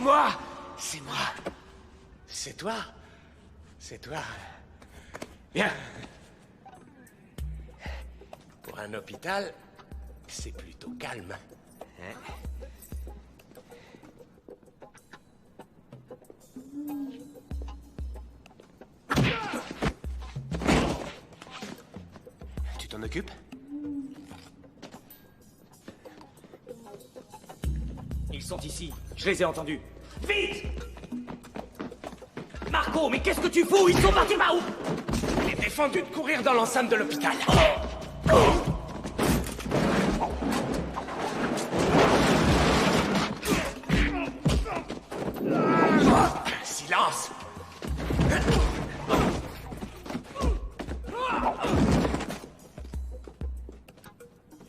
moi! C'est moi! C'est toi! C'est toi! Viens! Pour un hôpital, c'est plutôt calme. Hein? Tu t'en occupes? Ils sont ici. Je les ai entendus. Vite! Marco, mais qu'est-ce que tu fous? Ils sont partis par où? Il est défendu de courir dans l'enceinte de l'hôpital. Silence!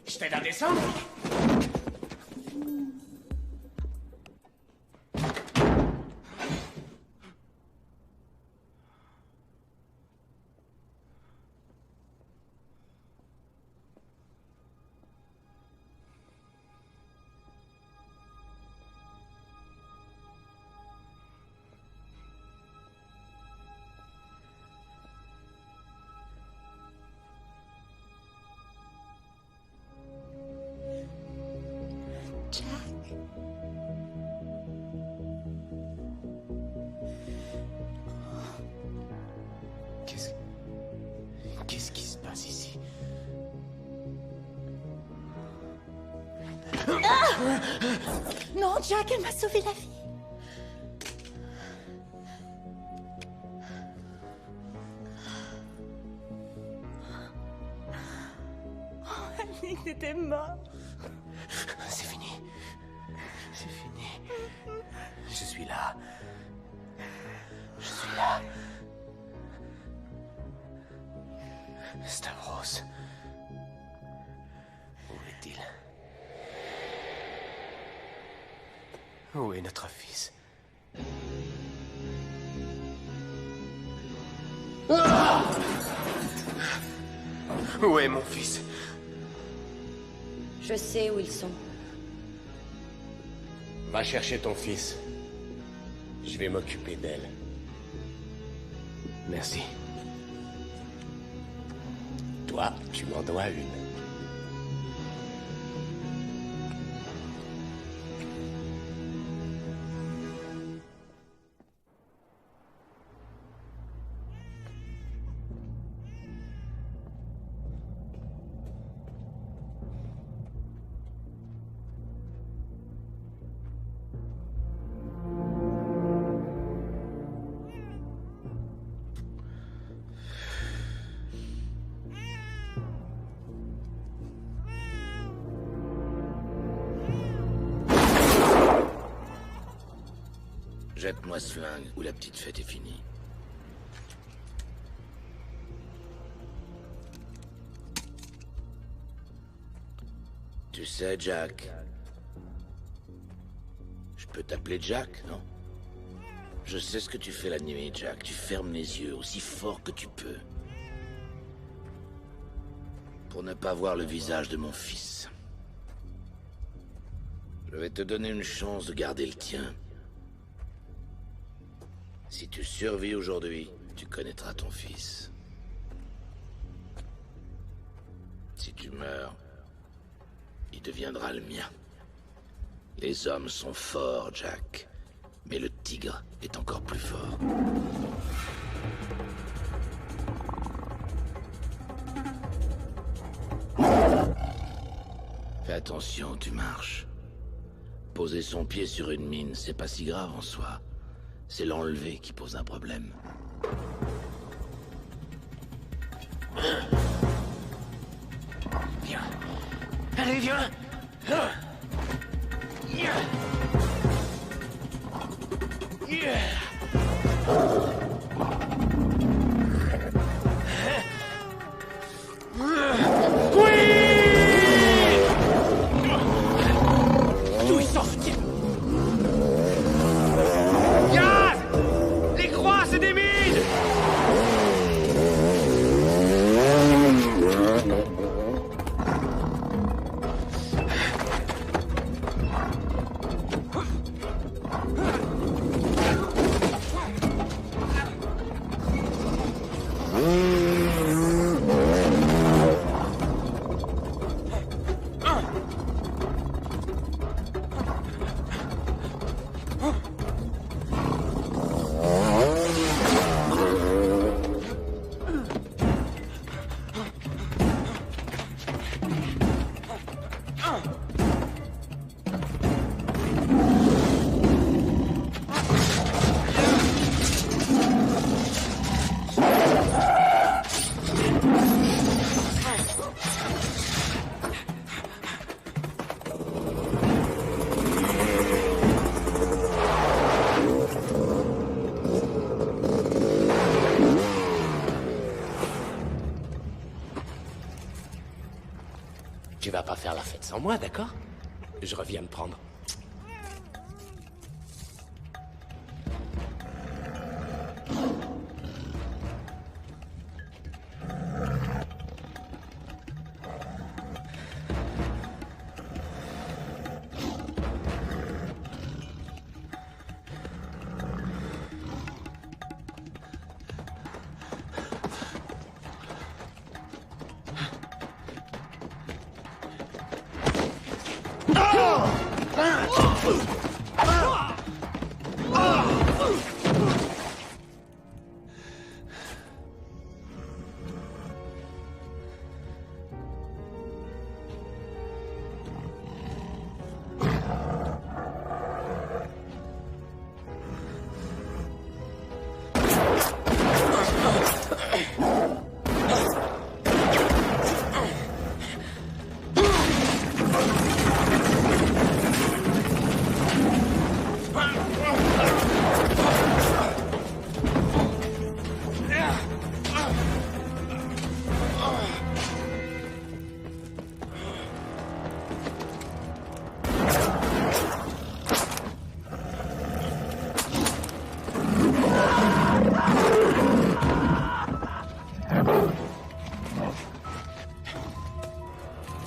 Je t'aide à descendre? Qu'est-ce qui se passe ici? Ah! Non, Jack, elle m'a sauvé la vie. Oh, Nick, t'étais mort. C'est fini. C'est fini. Je suis là. Je suis là. Stavros. Où est-il? Où est notre fils? Ah! Où est mon fils? Je sais où ils sont. Va chercher ton fils. Je vais m'occuper d'elle. Merci. Toi, tu m'en dois une. Jette-moi ce flingue ou la petite fête est finie. Tu sais, Jack. Je peux t'appeler Jack, non? Je sais ce que tu fais la nuit, Jack. Tu fermes les yeux aussi fort que tu peux. Pour ne pas voir le visage de mon fils. Je vais te donner une chance de garder le tien. Si tu survis aujourd'hui, tu connaîtras ton fils. Si tu meurs, il deviendra le mien. Les hommes sont forts, Jack. Mais le tigre est encore plus fort. Fais attention, tu marches. Poser son pied sur une mine, c'est pas si grave en soi. C'est l'enlever qui pose un problème. Viens. Allez, viens. D'où ils sortent? Gaz! Les croix, c'est des mines! Sans moi, d'accord? Je reviens me prendre.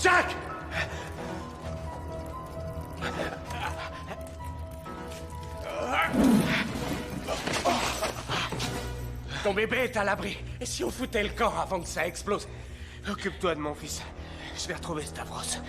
Jack! Ton bébé est à l'abri. Et si on foutait le camp avant que ça explose? Occupe-toi de mon fils. Je vais retrouver Stavros.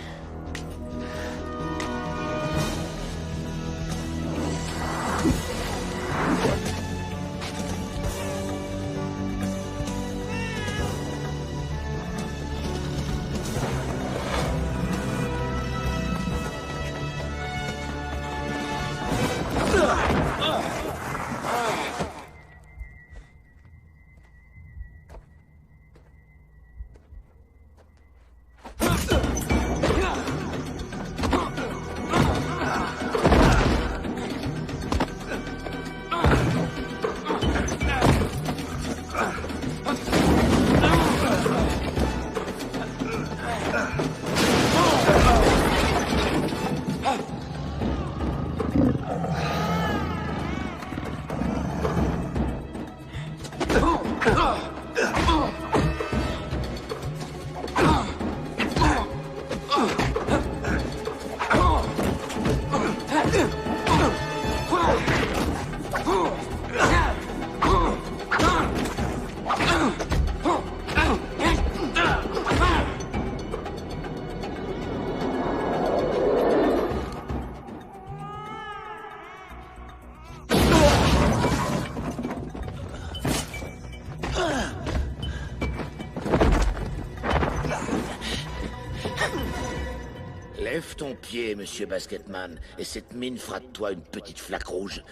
Lève ton pied, monsieur Basketman, et cette mine fera de toi une petite flaque rouge.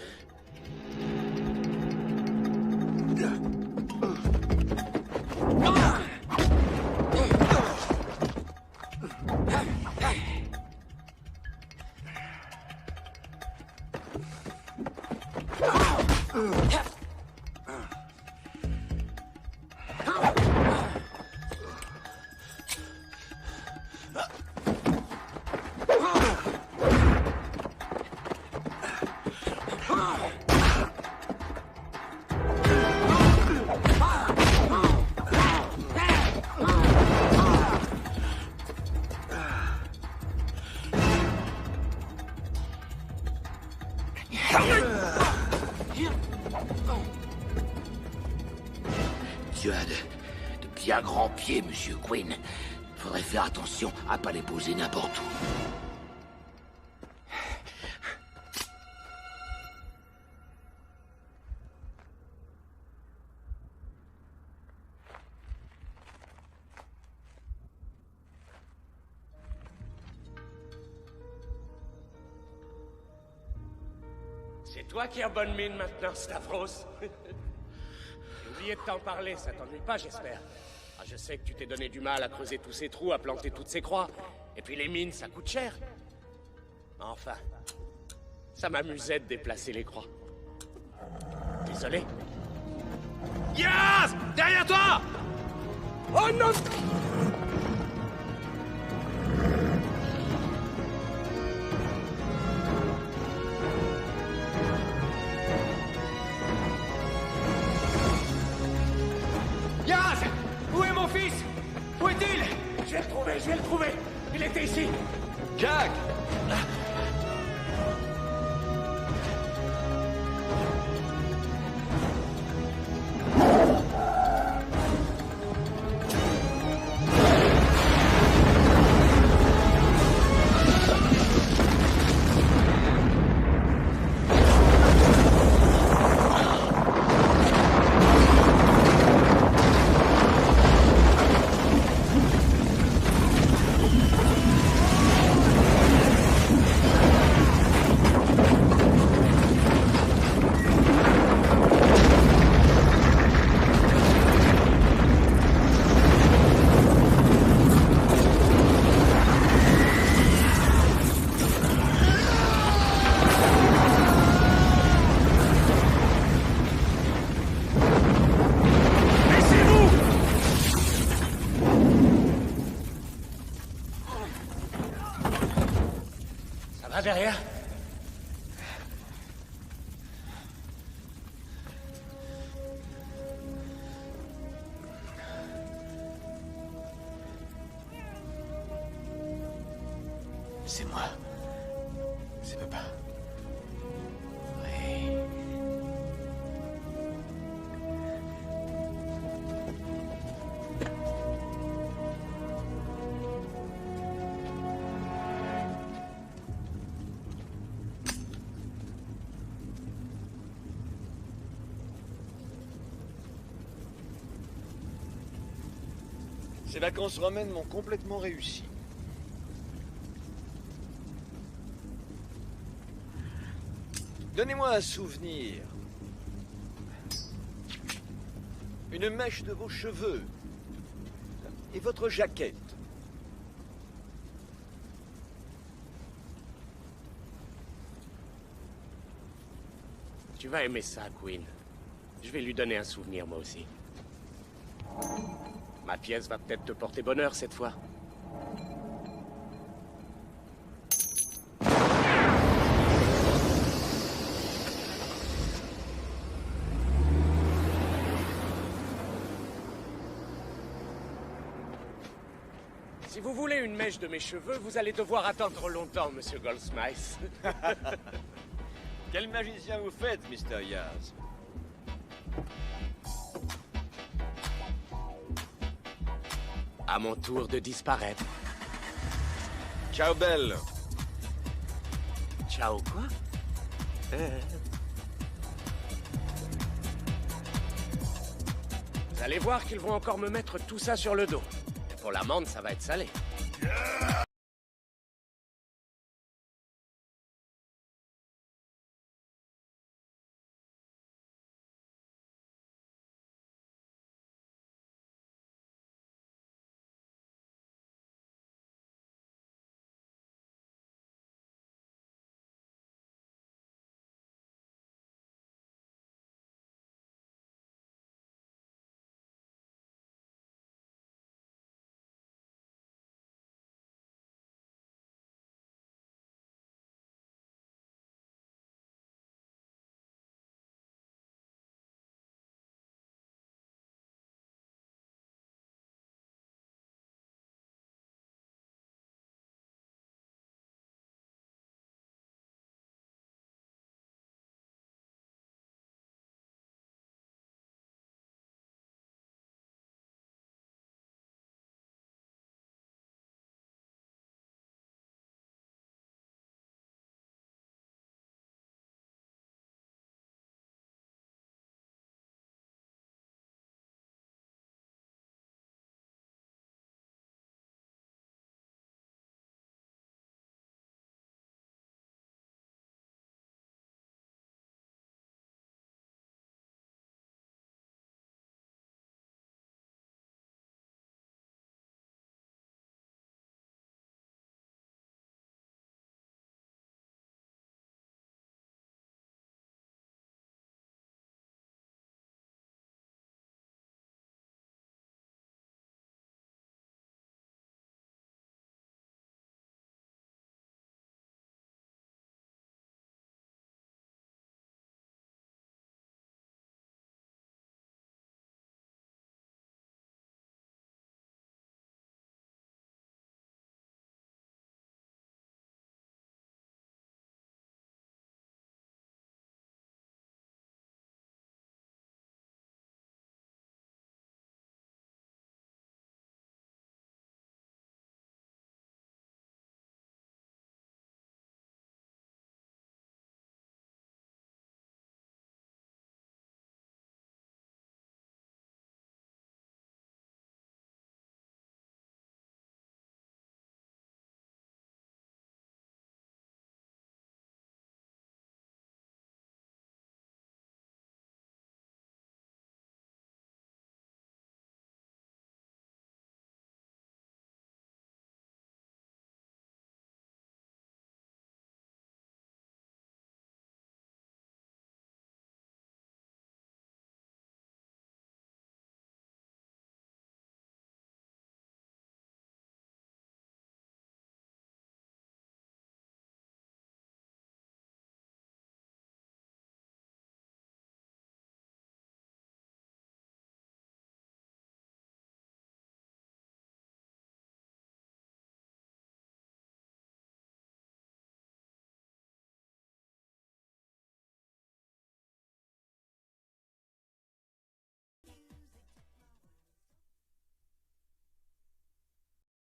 Tu as de bien grands pieds, monsieur Quinn. Faudrait faire attention à pas les poser n'importe où. C'est toi qui as bonne mine maintenant, Stavros. J'ai oublié de t'en parler, ça t'ennuie pas, j'espère. Ah, je sais que tu t'es donné du mal à creuser tous ces trous, à planter toutes ces croix. Et puis les mines, ça coûte cher. Enfin, ça m'amusait de déplacer les croix. Désolé. Yaz! Derrière toi! Oh non! va derrière? C'est moi. C'est papa. Oui. Ces vacances romaines m'ont complètement réussi. Donnez-moi un souvenir. Une mèche de vos cheveux. Et votre jaquette. Tu vas aimer ça, Queen. Je vais lui donner un souvenir, moi aussi. Ma pièce va peut-être te porter bonheur cette fois. Si vous voulez une mèche de mes cheveux, vous allez devoir attendre longtemps, Monsieur Goldsmith. Quel magicien vous faites, Mr. Yaz? À mon tour de disparaître. Ciao, Belle. Ciao quoi? Vous allez voir qu'ils vont encore me mettre tout ça sur le dos. Et pour l'amende, ça va être salé. Yeah!